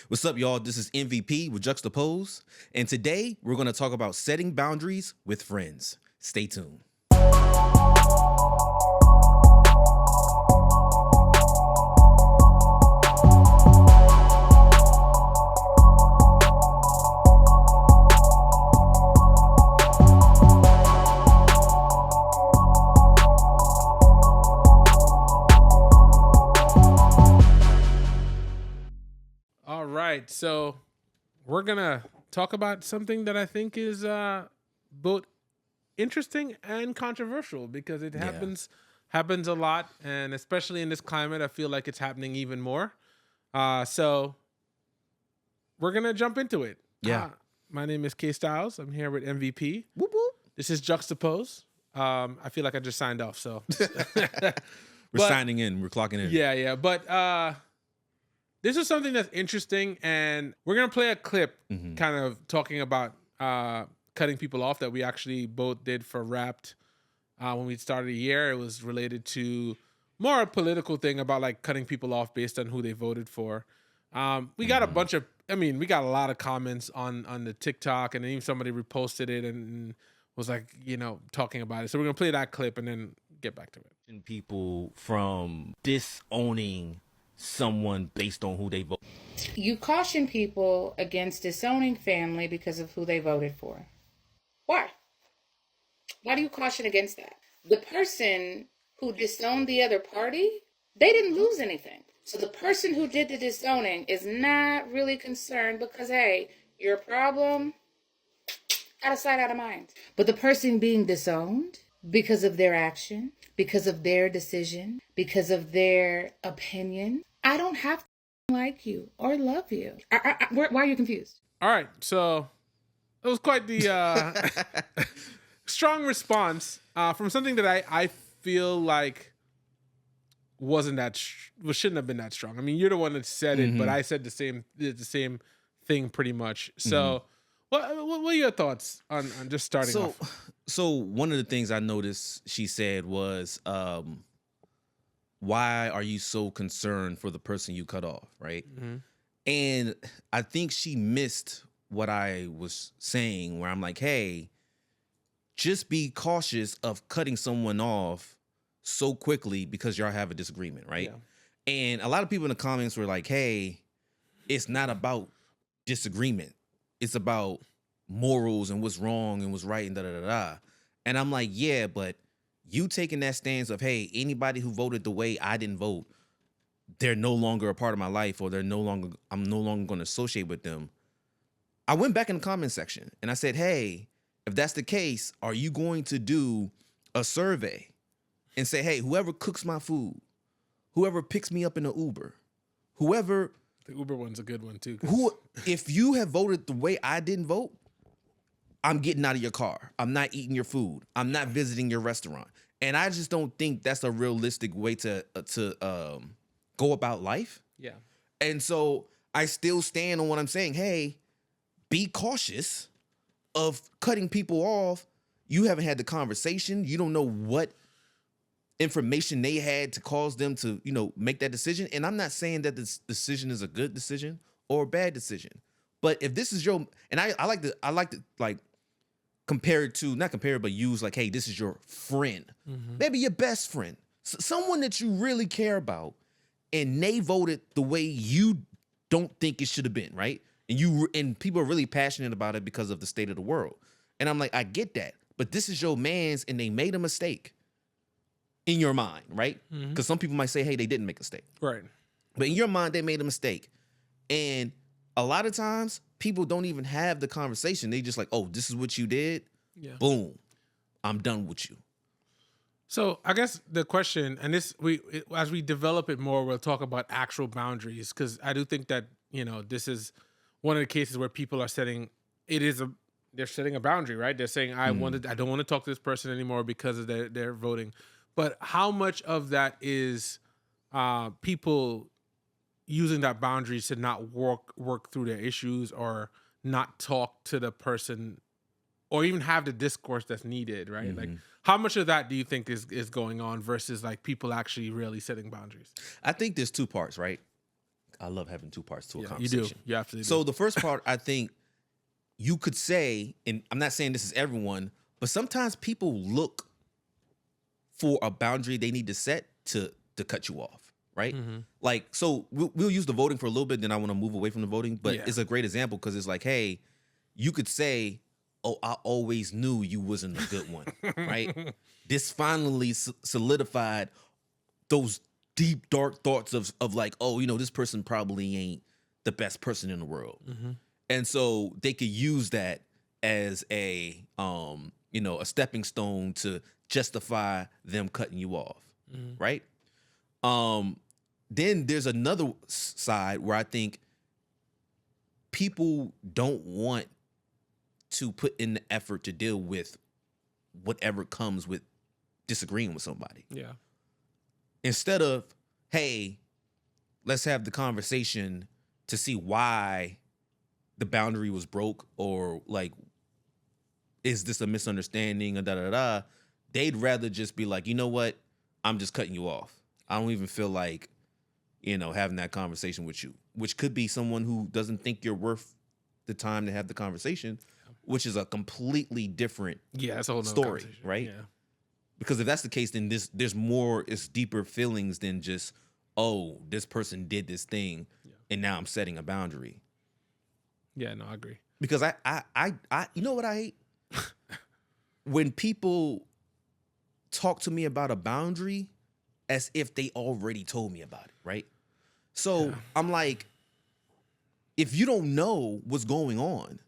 What's up, y'all? This is MVP with Juxtaposed, and today we're going to talk about setting boundaries with friends. Stay tuned. All right, so we're gonna talk about something that I think is both interesting and controversial because it happens a lot, and especially in this climate, I feel like it's happening even more. So we're gonna jump into it. My name is K.Stylez. I'm here with MVP. Whoop, whoop. This is Juxtaposed. I feel like I just signed off, so We're signing in. We're clocking in. yeah. But this is something that's interesting, and we're gonna play a clip, kind of talking about cutting people off that we actually both did for Wrapped when we started the year. It was related to more a political thing about like cutting people off based on who they voted for. We got a bunch of, we got a lot of comments on the TikTok, and then even somebody reposted it and was like, talking about it. So we're gonna play that clip and then get back to it. People from disowning someone based on who they vote. You caution people against disowning family because of who they voted for. Why? Why do you caution against that? The person who disowned the other party, they didn't lose anything. So the person who did the disowning is not really concerned because, hey, your problem, out of sight, out of mind. But the person being disowned because of their action, because of their decision, because of their opinion, I don't have to like you or love you. Why are you confused? All right, so it was quite the strong response from something that I feel like shouldn't have been that strong. I mean, you're the one that said it, but I said the same thing pretty much. So, what are your thoughts on just starting off? So one of the things I noticed she said was, why are you so concerned for the person you cut off, right? And I think she missed what I was saying, where I'm like, hey, just be cautious of cutting someone off so quickly because y'all have a disagreement, right? Yeah. And a lot of people in the comments were like, hey, it's not about disagreement. It's about morals and what's wrong and what's right and da-da-da-da. And I'm like, yeah, but you taking that stance of, hey, anybody who voted the way I didn't vote, they're no longer a part of my life, or I'm no longer going to associate with them. I went back in the comment section and I said, hey, if that's the case, are you going to do a survey and say, hey, whoever cooks my food, whoever picks me up in an Uber, whoever... The Uber one's a good one too. If you have voted the way I didn't vote, I'm getting out of your car. I'm not eating your food. I'm not visiting your restaurant. And I just don't think that's a realistic way to go about life. Yeah. And so I still stand on what I'm saying. Hey, be cautious of cutting people off. You haven't had the conversation. You don't know what information they had to cause them to, make that decision. And I'm not saying that this decision is a good decision or a bad decision. But if this is your, and I like to compare it to, not compare it, but use like, hey, this is your friend. Maybe your best friend. Someone that you really care about, and they voted the way you don't think it should have been, right? And people are really passionate about it because of the state of the world. And I'm like, I get that. But this is your man's, and they made a mistake in your mind, right? Because some people might say, hey, they didn't make a mistake. Right. But in your mind, they made a mistake. And a lot of times, people don't even have the conversation. They just like, oh, this is what you did. Yeah. Boom. I'm done with you. So I guess the question, and as we develop it more, we'll talk about actual boundaries, because I do think that, this is one of the cases where people are they're setting a boundary, right? They're saying, I don't want to talk to this person anymore because of their voting. But how much of that is people using that boundary to not work through their issues, or not talk to the person, or even have the discourse that's needed, right? Like, how much of that do you think is going on versus like people actually really setting boundaries? I think there's two parts, right? I love having two parts to a You conversation. do. You absolutely So do. the first part, I think you could say, and I'm not saying this is everyone, but sometimes people look for a boundary they need to set to cut you off, right? Like, so we'll use the voting for a little bit, then I want to move away from the voting, but Yeah. it's a great example because it's like, hey, you could say, oh, I always knew you wasn't a good one, right? This finally solidified those deep, dark thoughts of like, oh, this person probably ain't the best person in the world. And so they could use that as a stepping stone to justify them cutting you off, right? Then there's another side where I think people don't want to put in the effort to deal with whatever comes with disagreeing with somebody. Yeah. Instead of, hey, let's have the conversation to see why the boundary was broke, or like, is this a misunderstanding, or da-da-da, they'd rather just be like, you know what? I'm just cutting you off. I don't even feel like, having that conversation with you, which could be someone who doesn't think you're worth the time to have the conversation, which is a completely different That's a whole nother story, conversation. right? Yeah. Because if that's the case, then there's more, it's deeper feelings than just, oh, this person did this thing, and now I'm setting a boundary. Yeah, no, I agree. Because I you know what I hate? When people talk to me about a boundary as if they already told me about it, right? So I'm like, if you don't know what's going on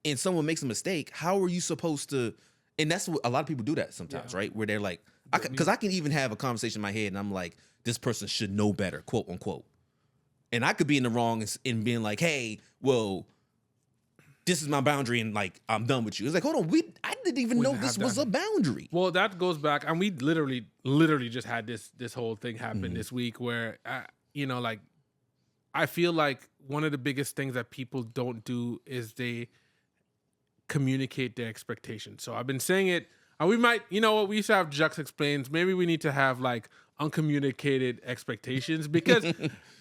and someone makes a mistake, how are you supposed to? And that's what a lot of people do that sometimes, right? Where they're like, because I can even have a conversation in my head and I'm like, this person should know better, quote unquote. And I could be in the wrong in being like, hey, well, this is my boundary and like, I'm done with you. It's like, hold on, I didn't even know this was a boundary. Well, that goes back, and we literally just had this whole thing happen this week where, like, I feel like one of the biggest things that people don't do is they communicate their expectations. So I've been saying it, and we might, we used to have Jux Explains. Maybe we need to have like uncommunicated expectations, because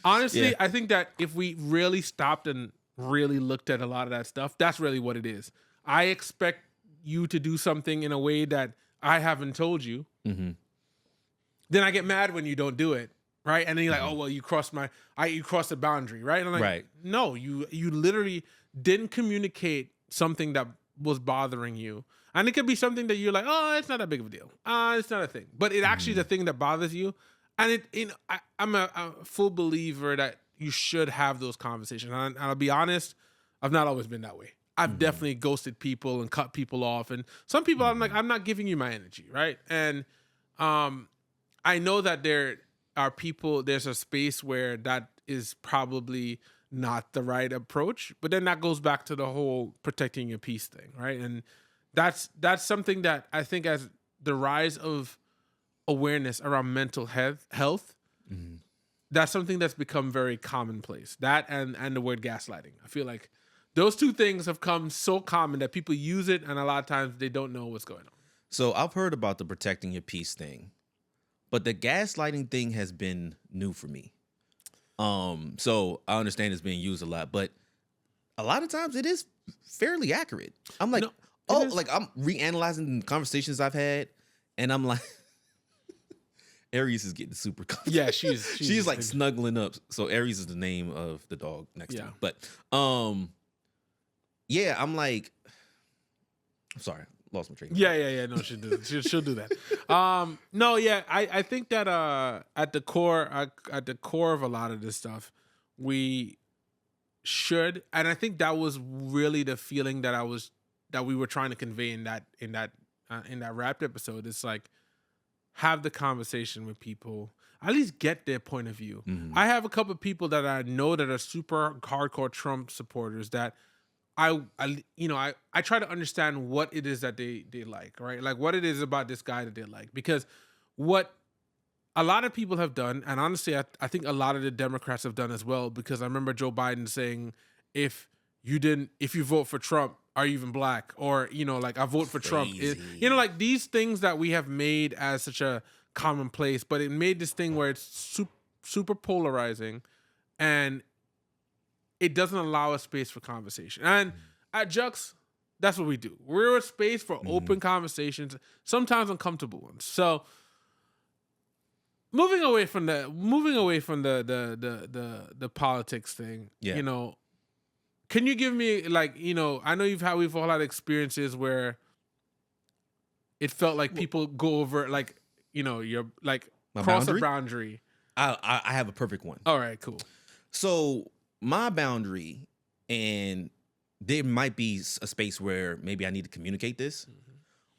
honestly, I think that if we really stopped and really looked at a lot of that stuff, that's really what it is. I expect you to do something in a way that I haven't told you. Then I get mad when you don't do it, right? And then you're like, oh, well, you crossed the boundary, right? And I'm like, Right. No, you literally didn't communicate something that was bothering you. And it could be something that you're like, oh, it's not that big of a deal. It's not a thing. But it actually is a thing that bothers you. And I'm a full believer that you should have those conversations. And I'll be honest, I've not always been that way. I've definitely ghosted people and cut people off. And some people, I'm like, I'm not giving you my energy, right? And I know that there are people, there's a space where that is probably not the right approach. But then that goes back to the whole protecting your peace thing, right? And that's something that I think, as the rise of awareness around mental health, that's something that's become very commonplace. That and the word gaslighting. I feel like those two things have come so common that people use it, and a lot of times they don't know what's going on. So I've heard about the protecting your peace thing, but the gaslighting thing has been new for me. So I understand it's being used a lot, but a lot of times it is fairly accurate. I'm like, like I'm reanalyzing conversations I've had, and I'm like, Aries is getting super comfortable. Yeah, she's like snuggling up. So Aries is the name of the dog next to me. But yeah, I'm like, I'm sorry, lost my train of thought. Yeah. No, she'll do that. No, yeah, I think that at the core of a lot of this stuff, we should, and I think that was really the feeling that we were trying to convey in that Wrapped episode. It's like, have the conversation with people, at least get their point of view. I have a couple of people that I know that are super hardcore Trump supporters that I try to understand what it is that they like, right? Like what it is about this guy that they like. Because what a lot of people have done, and honestly, I think a lot of the Democrats have done as well, because I remember Joe Biden saying, if you vote for Trump, are you even black? Or, like, I vote for Trump. Like these things that we have made as such a commonplace, but it made this thing where it's super polarizing. and it doesn't allow a space for conversation. And at Jux, that's what we do. We're a space for open conversations, sometimes uncomfortable ones. So moving away from the politics thing, Yeah. you know, can you give me, like, you know, I know we've all had experiences where it felt like people go over, like, you know, you're like cross a boundary. I have a perfect one. All right, cool. So my boundary, and there might be a space where maybe I need to communicate this,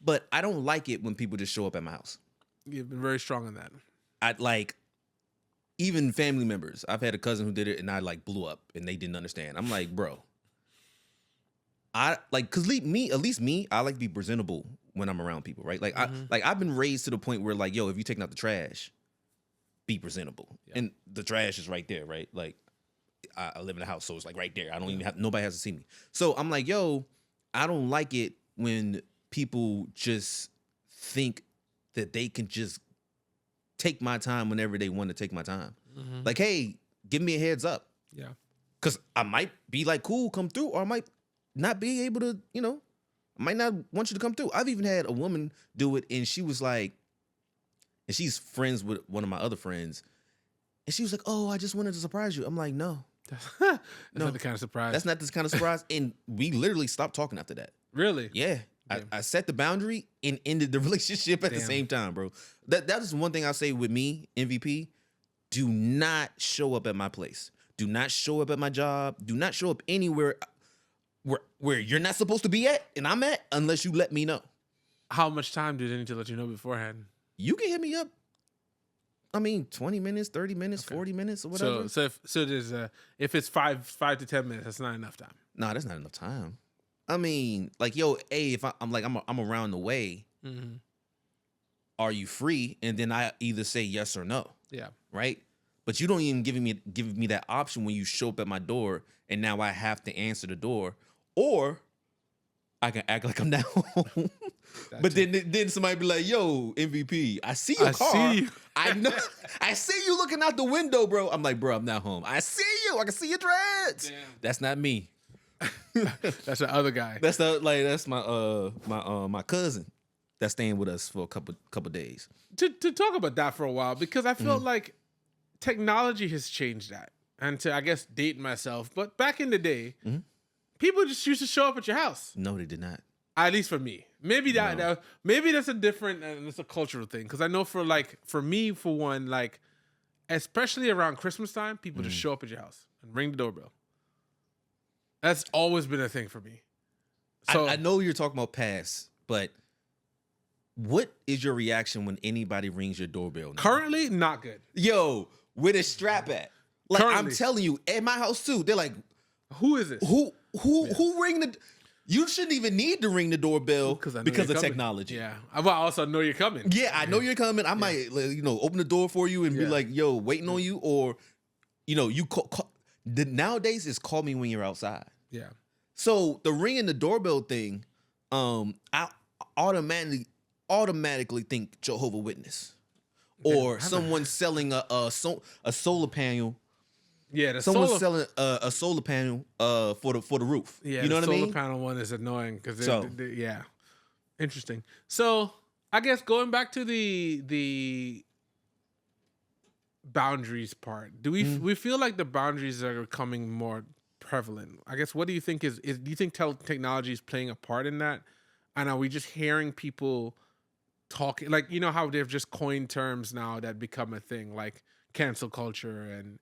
but I don't like it when people just show up at my house. You've been very strong on that. I like, even family members. I've had a cousin who did it and I like blew up and they didn't understand. I'm like, bro, I like, cause at least me, I like to be presentable when I'm around people, right? Like I've been raised to the point where, like, yo, if you taking out the trash, be presentable. Yeah. And the trash is right there, right? Like, I live in a house, so it's like right there. I don't even have, nobody has to see me. So I'm like, yo, I don't like it when people just think that they can just take my time whenever they want to take my time. Like, hey, give me a heads up. Yeah. Because I might be like, cool, come through, or I might not be able to, you know, I might not want you to come through. I've even had a woman do it, and she was like, and she's friends with one of my other friends, and she was like, oh, I just wanted to surprise you. I'm like, no. That's not the kind of surprise. That's not this kind of surprise. And we literally stopped talking after that. Really? Yeah. I set the boundary and ended the relationship at the same time, bro. That is one thing I'll say with me, MVP. Do not show up at my place. Do not show up at my job. Do not show up anywhere where you're not supposed to be at and I'm at unless you let me know. How much time do they need to let you know beforehand? You can hit me up. I mean, 20 minutes, 30 minutes, 40 minutes, or whatever. So there's if it's 5 to 10 minutes, that's not enough time. No, that's not enough time. I mean, like, yo, hey, if I'm around the way, are you free? And then I either say yes or no. Yeah. Right? But you don't even give me that option when you show up at my door and now I have to answer the door, or I can act like I'm not home. But then somebody be like, yo, MVP, I see your car. See you. I know. I see you looking out the window, bro. I'm like, bro, I'm not home. I see you. I can see your dreads. Damn. That's not me. That's the other guy. That's my cousin that's staying with us for a couple days. To talk about that for a while, because I feel like technology has changed that. And to, I guess, date myself, but back in the day, people just used to show up at your house. No, they did not. At least for me. Maybe maybe that's a different, and it's a cultural thing. Because I know for me, for one, like, especially around Christmas time, people just show up at your house and ring the doorbell. That's always been a thing for me. So I know you're talking about past, but what is your reaction when anybody rings your doorbell now? Currently, not good. Yo, where the strap at? Like, Currently. I'm telling you, at my house too, they're like, who is this? Who ring the? You shouldn't even need to ring the doorbell because of technology. Yeah, I also know you're coming. Yeah, I know you're coming. I might, open the door for you and be like, "Yo, waiting on you," or, you call. Nowadays, it's call me when you're outside. Yeah. So the ringing the doorbell thing, I automatically think Jehovah's Witness, or someone selling a solar panel. Yeah, someone's selling a solar panel for the roof. Yeah, you know what I mean? The solar panel one is annoying because yeah, interesting. So I guess going back to the boundaries part, do we feel like the boundaries are becoming more prevalent? I guess what do you think is do you think technology is playing a part in that? And are we just hearing people talking, like, how they've just coined terms now that become a thing, like cancel culture and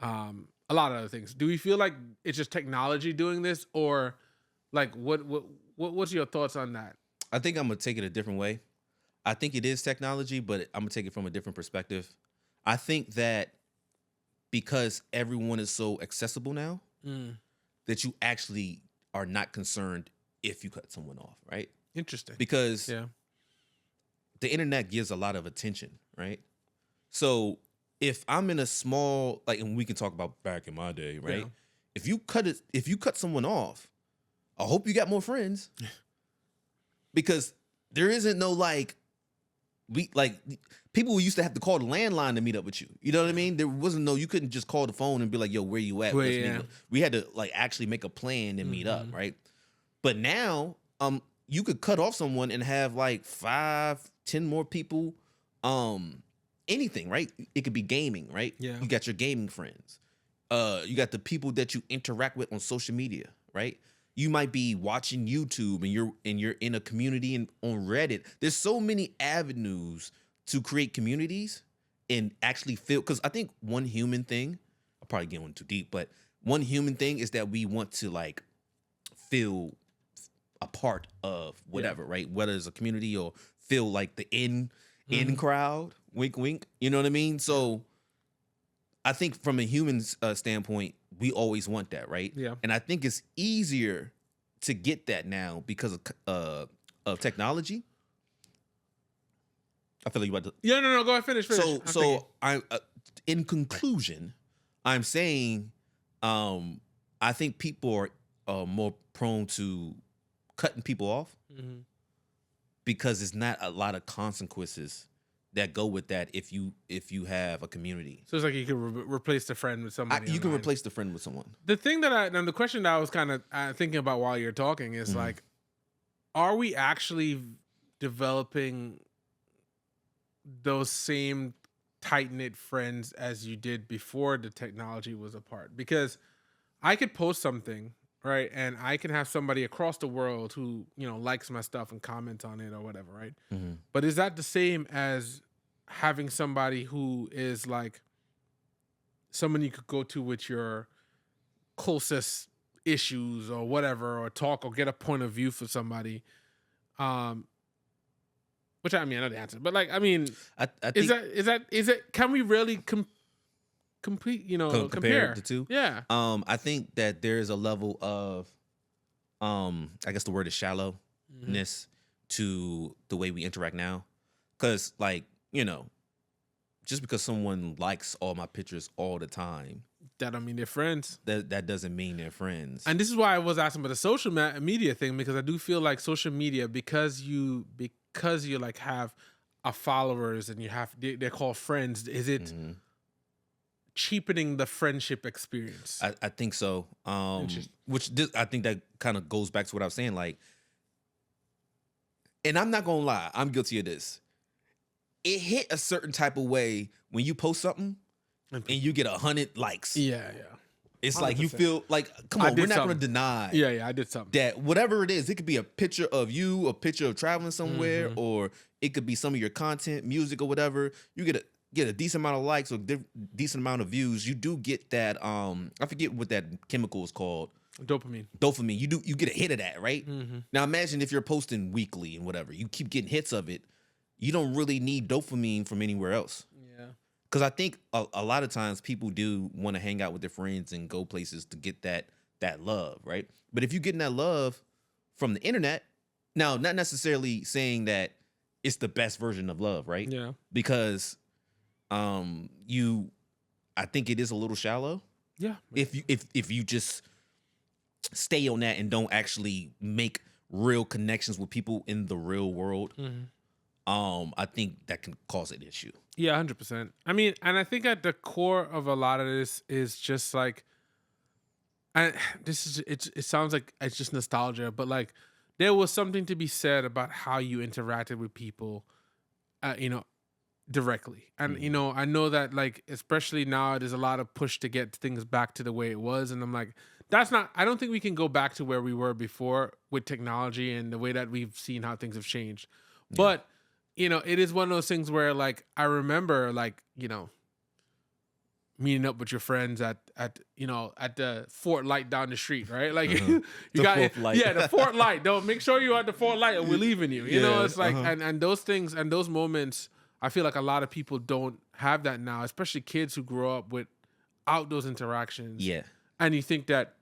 a lot of other things? Do we feel like it's just technology doing this, or like what's your thoughts on that? I think I'm gonna take it a different way. I think it is technology, but I'm gonna take it from a different perspective. I think that because everyone is so accessible now, that you actually are not concerned if you cut someone off, right? Interesting. Because the internet gives a lot of attention, right? So if I'm in a small, like, and we can talk about back in my day, right? Yeah. If you cut someone off, I hope you got more friends. Because there isn't no, like, people used to have to call the landline to meet up with you. You know what I mean? There wasn't you couldn't just call the phone and be like, yo, where you at? Let's meet. We had to like actually make a plan and meet up, right? But now, you could cut off someone and have like 5, 10 more people, anything, right? It could be gaming, right? Yeah. You got your gaming friends. You got the people that you interact with on social media, right? You might be watching YouTube and you're in a community on Reddit. There's so many avenues to create communities and actually feel, because I think one human thing, I'll probably get one too deep, but one human thing is that we want to like feel a part of whatever, right? Whether it's a community or feel like the in crowd, wink, wink. You know what I mean? So I think from a human standpoint, we always want that, right? Yeah. And I think it's easier to get that now because of technology. I feel like you about to. Yeah, no, go ahead, finish. So I, in conclusion, I'm saying, I think people are more prone to cutting people off because there's not a lot of consequences that go with that if you have a community. So it's like you can replace the friend with somebody. You can replace the friend with someone. The thing that the question that I was kind of thinking about while you're talking is like, are we actually developing those same tight-knit friends as you did before the technology was a part? Because I could post something, right, and I can have somebody across the world who, you know, likes my stuff and comments on it or whatever, right? But is that the same as having somebody who is like someone you could go to with your closest issues or whatever, or talk or get a point of view for somebody? Which I mean, I know the answer, but like, I mean, I think is that can we really complete, you know, compare the two? Yeah. I think that there is a level of, I guess the word is shallowness to the way we interact now. Cause like, you know, just because someone likes all my pictures all the time, that don't mean they're friends. That doesn't mean they're friends. And this is why I was asking about the social media thing, because I do feel like social media, because you like have a followers and you have, they're called friends. Is it cheapening the friendship experience? I think so. I think that kind of goes back to what I was saying. Like, and I'm not gonna lie, I'm guilty of this. It hit a certain type of way when you post something and you get 100 likes. Yeah. It's 100%. like you feel like, come on, we're not going to deny. Yeah, I did something. That whatever it is, it could be a picture of you, a picture of traveling somewhere, or it could be some of your content, music or whatever. You get a decent amount of likes or decent amount of views. You do get that, I forget what that chemical is called. Dopamine. You get a hit of that, right? Now imagine if you're posting weekly and whatever. You keep getting hits of it. You don't really need dopamine from anywhere else. Yeah. Because I think a lot of times people do want to hang out with their friends and go places to get that love, right? But if you're getting that love from the internet, now not necessarily saying that it's the best version of love, right? Yeah. Because I think it is a little shallow. Yeah. If you just stay on that and don't actually make real connections with people in the real world, I think that can cause an issue. Yeah, 100%. I mean, and I think at the core of a lot of this is just like, and it sounds like it's just nostalgia, but like there was something to be said about how you interacted with people, you know, directly. And, you know, I know that like, especially now, there's a lot of push to get things back to the way it was. And I'm like, I don't think we can go back to where we were before with technology and the way that we've seen how things have changed. Yeah. But, you know, it is one of those things where like, I remember like, you know, meeting up with your friends at the Fort Light down the street, right? Like you got the Fort Light. Don't make sure you're at the Fort Light or we're leaving you. You know, it's like and those things and those moments, I feel like a lot of people don't have that now, especially kids who grow up without those interactions. Yeah. And you think that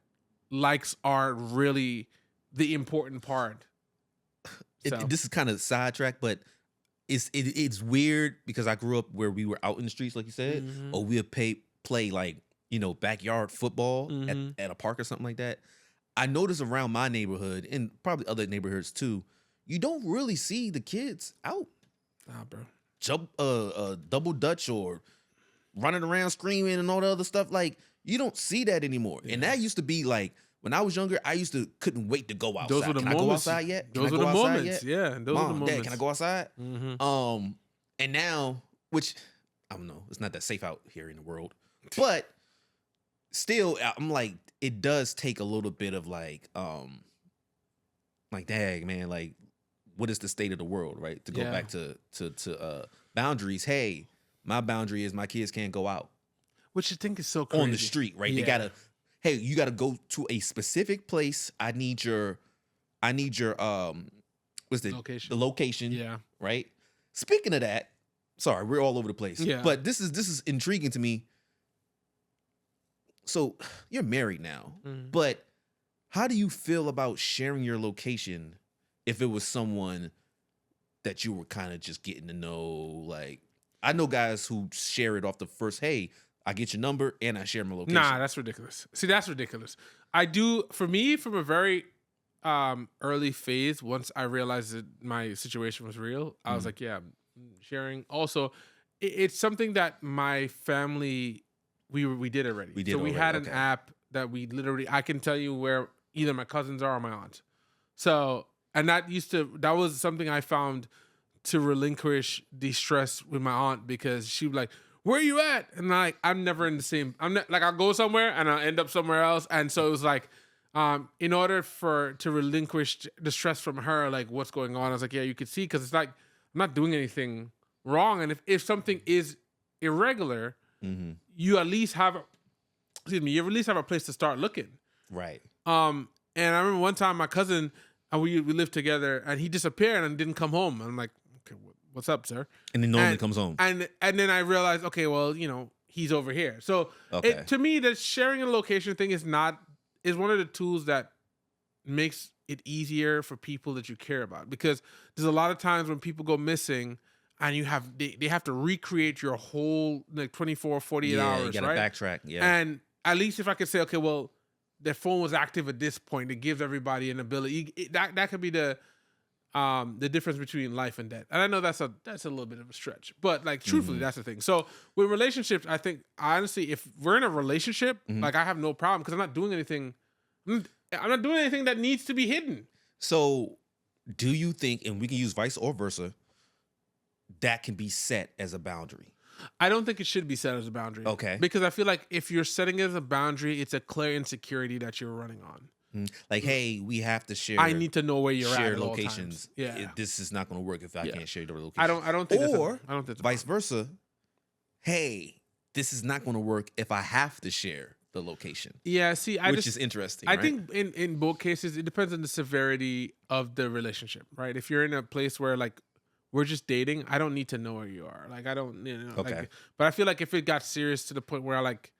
likes are really the important part. This is kind of sidetracked, but it's weird because I grew up where we were out in the streets, like you said, or we'll play like, you know, backyard football at a park or something like that. I notice around my neighborhood and probably other neighborhoods too, you don't really see the kids out. Nah, bro. jump double dutch or running around screaming and all the other stuff. Like, you don't see that anymore. And that used to be like, when I was younger, I couldn't wait to go outside. Those were the can moments. I go outside yet? Those were the moments. Yeah, those were the moments. Dad, can I go outside? Mm-hmm. And now, which I don't know, it's not that safe out here in the world, but still, I'm like, it does take a little bit of like, dang man, like, what is the state of the world, right? To go back to boundaries. Hey, my boundary is my kids can't go out, which I think is so crazy on the street, right? They gotta. Hey, you got to go to a specific place. I need your what's the location? The location. Yeah. Right. Speaking of that, sorry, we're all over the place. Yeah. But this is intriguing to me. So you're married now, but how do you feel about sharing your location if it was someone that you were kind of just getting to know? Like, I know guys who share it off the first, hey, I get your number and I share my location. Nah, that's ridiculous. See, that's ridiculous. I do, for me, from a very early phase, once I realized that my situation was real, I was like, yeah, I'm sharing. Also, it's something that my family, we did already. We had an app that we literally, I can tell you where either my cousins are or my aunt. So, and that was something I found to relinquish the stress with my aunt, because she was like, where are you at? And I'm never in the same. I'm not, like, I'll go somewhere and I'll end up somewhere else. And so it was like, in order to relinquish the stress from her, like, what's going on, I was like, yeah, you could see, because it's like, I'm not doing anything wrong. And if something is irregular, you at least have a place to start looking. Right. And I remember one time my cousin, we lived together, and he disappeared and didn't come home. I'm like, okay, what's up, sir? And then normally comes home. And then I realized, okay, well, he's over here. So to me, the sharing a location thing is one of the tools that makes it easier for people that you care about. Because there's a lot of times when people go missing and they have to recreate your whole, like, 24, 48 hours, you gotta backtrack. Yeah. And at least if I could say, okay, well, their phone was active at this point, it gives everybody an ability. That could be the difference between life and death. And I know that's a little bit of a stretch, but, like, truthfully, that's the thing. So with relationships, I think, honestly, if we're in a relationship, like, I have no problem, because I'm not doing anything that needs to be hidden. So do you think, and we can use vice or versa, that can be set as a boundary? I don't think it should be set as a boundary. Okay. Because I feel like if you're setting it as a boundary, it's a clear insecurity that you're running on. Like, hey, we have to share. I need to know where you're share at locations. All times. Yeah. This is not going to work if I can't share the location. I don't think. Or I don't think vice versa. Hey, this is not going to work if I have to share the location. Yeah. See, which is interesting. I think in both cases, it depends on the severity of the relationship, right? If you're in a place where, like, we're just dating, I don't need to know where you are. Like, I don't, Okay. Like, but I feel like if it got serious to the point where, like,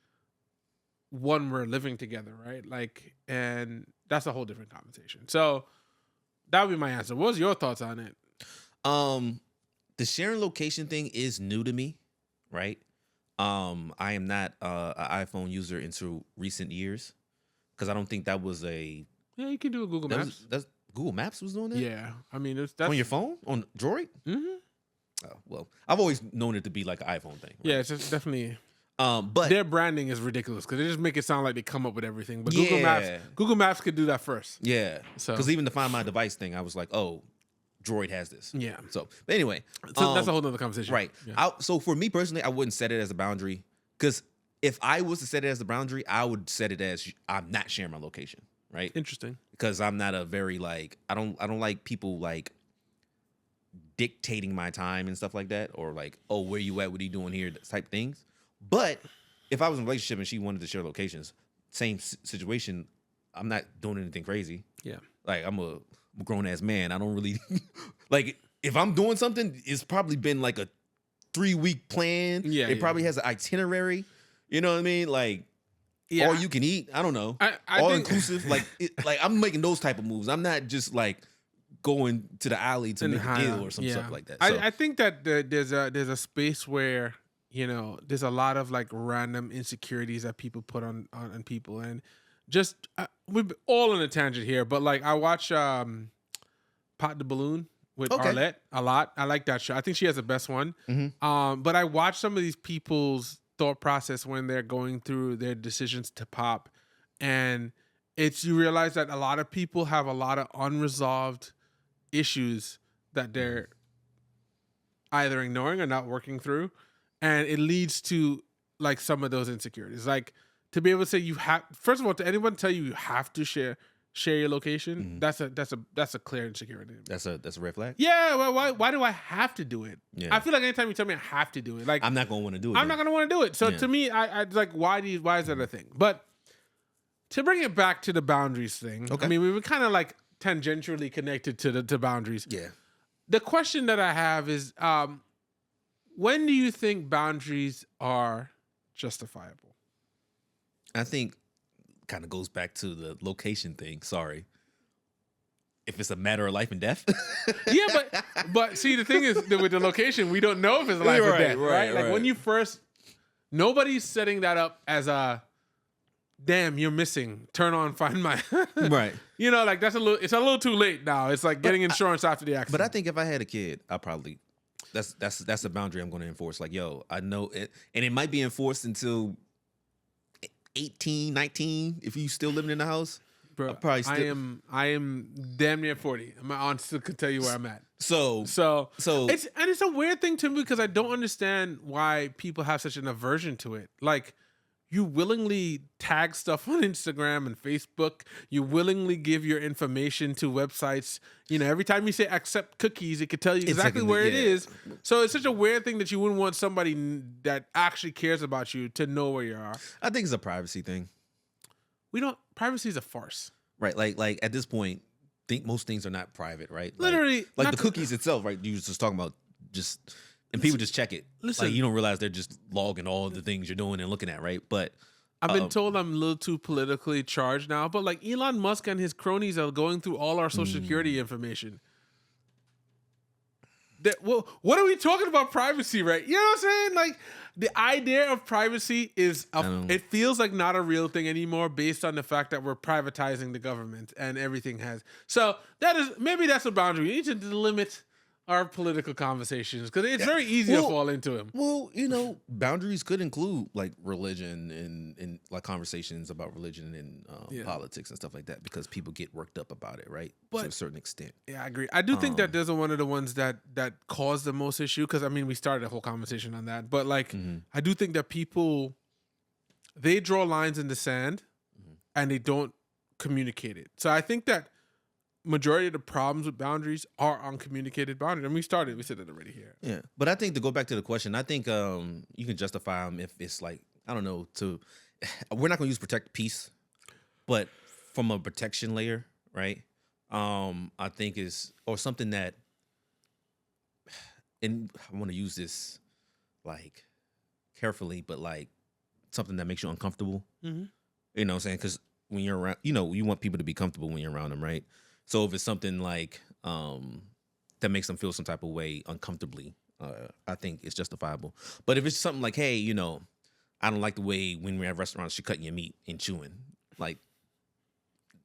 we're living together, right? Like, and that's a whole different conversation. So that would be my answer. What was your thoughts on it? The sharing location thing is new to me, right? I am not an iPhone user into recent years, because I don't think that was a. Yeah, you can do a Google Maps. That's Google Maps was doing that? Yeah. I mean, that's on your phone? On Droid? Mm-hmm. Oh, well, I've always known it to be like an iPhone thing. Right? Yeah, it's just definitely. But their branding is ridiculous, because they just make it sound like they come up with everything. But Google Maps could do that first. Yeah. So, because even the Find My Device thing, I was like, oh, Droid has this. Yeah. So, but anyway. So that's a whole other conversation. Right. Yeah. So for me personally, I wouldn't set it as a boundary, because if I was to set it as a boundary, I would set it as I'm not sharing my location. Right. Interesting. Because I'm not a very, like, I don't like people, like, dictating my time and stuff like that, or like, oh, where you at? What are you doing here? Type things. But if I was in a relationship and she wanted to share locations, same situation, I'm not doing anything crazy. Yeah. Like, I'm a grown ass man. I don't really like, if I'm doing something, it's probably been like a 3-week plan. Yeah. It probably has an itinerary. You know what I mean? Like, all you can eat. I don't know. All inclusive. Like, I'm making those type of moves. I'm not just like going to the alley to make a deal or some stuff like that. So, I think that there's a space where, there's a lot of, like, random insecurities that people put on people, and just we're all on a tangent here, but, like, I watch Pot the Balloon with Okay. Arlette a lot. I like that show. I think she has the best one. But I watch some of these people's thought process when they're going through their decisions to pop, and you realize that a lot of people have a lot of unresolved issues that they're either ignoring or not working through, and it leads to like some of those insecurities. Like to be able to say you have, first of all, to anyone tell you have to share your location, that's a clear insecurity. That's a red flag. Yeah, well, why do I have to do it? Yeah. I feel like anytime you tell me I have to do it, like I'm not gonna want to do it. I'm not gonna want to do it. So to me, I like why is that a thing? But to bring it back to the boundaries thing, Okay. I mean, we were kind of like tangentially connected to boundaries. Yeah. The question that I have is, when do you think boundaries are justifiable? I think kind of goes back to the location thing. Sorry. If it's a matter of life and death. Yeah, but see, the thing is that with the location, we don't know if it's life or death, right? Like when you first, nobody's setting that up as a, damn, you're missing. Turn on, find my. Right. You know, like it's a little too late now. It's like getting insurance after the accident. But I think if I had a kid, I probably that's a boundary I'm going to enforce. Like, yo, I know it, and it might be enforced until 18, 19 if you still living in the house. Bro, probably still, I am damn near 40. My aunt still could tell you where I'm at. So it's a weird thing to me because I don't understand why people have such an aversion to it. Like, you willingly tag stuff on Instagram and Facebook. You willingly give your information to websites. You know, every time you say accept cookies, it could tell you exactly where it is. So it's such a weird thing that you wouldn't want somebody that actually cares about you to know where you are. I think it's a privacy thing. Privacy is a farce. Right. Like at this point, think most things are not private, right? Literally. Like the cookies itself, right? You was just talking about and people just check it. Listen, like you don't realize they're just logging all the things you're doing and looking at, right? But I've been told I'm a little too politically charged now, but like Elon Musk and his cronies are going through all our social security information. What are we talking about privacy, right? You know what I'm saying? Like the idea of privacy is, it feels like not a real thing anymore based on the fact that we're privatizing the government and everything has. So maybe that's a boundary. We need to limit our political conversations because it's very easy to fall into them. Well, you know, boundaries could include like religion and like conversations about religion and politics and stuff like that because people get worked up about it, right? To a certain extent. Yeah, I agree. I do think that those are one of the ones that cause the most issue because, I mean, we started a whole conversation on that. But like, I do think that people, they draw lines in the sand and they don't communicate it. So I think that majority of the problems with boundaries are uncommunicated boundaries. And we said that already here. Yeah. But I think to go back to the question, I think you can justify them if it's like, I don't know, we're not going to use protect peace, but from a protection layer, right? I think or something that, and I want to use this like carefully, but like something that makes you uncomfortable. You know what I'm saying? Because when you're around, you know, you want people to be comfortable when you're around them, right? So if it's something like that makes them feel some type of way uncomfortably, I think it's justifiable. But if it's something like, hey, you know, I don't like the way when we're at restaurants you're cutting your meat and chewing, like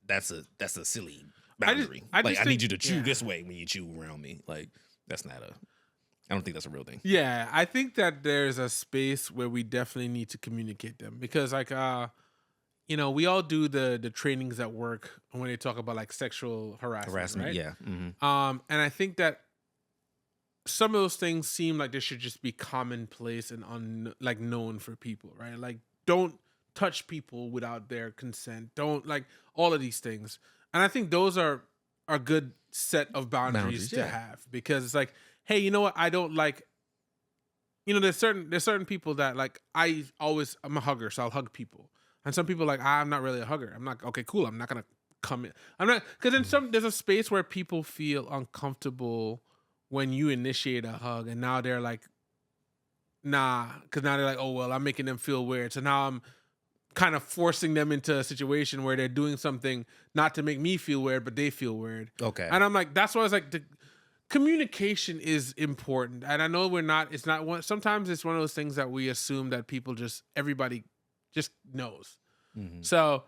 that's a silly boundary. I need you to chew this way when you chew around me. Like that's not I don't think that's a real thing. Yeah, I think that there's a space where we definitely need to communicate them because like you know, we all do the trainings at work when they talk about like sexual harassment, right? Yeah. And I think that some of those things seem like they should just be commonplace and like known for people, right? Like don't touch people without their consent. Don't like all of these things. And I think those are a good set of boundaries to have because it's like, hey, you know what? I don't like, you know, there's certain people that like I'm a hugger, so I'll hug people. And some people are like, I'm not really a hugger. I'm not, okay, cool. I'm not going to come in. I'm not, because there's a space where people feel uncomfortable when you initiate a hug. And now they're like, nah. Because now they're like, oh, well, I'm making them feel weird. So now I'm kind of forcing them into a situation where they're doing something not to make me feel weird, but they feel weird. Okay. And I'm like, that's why I was like, communication is important. And I know sometimes it's one of those things that we assume that everybody just knows. So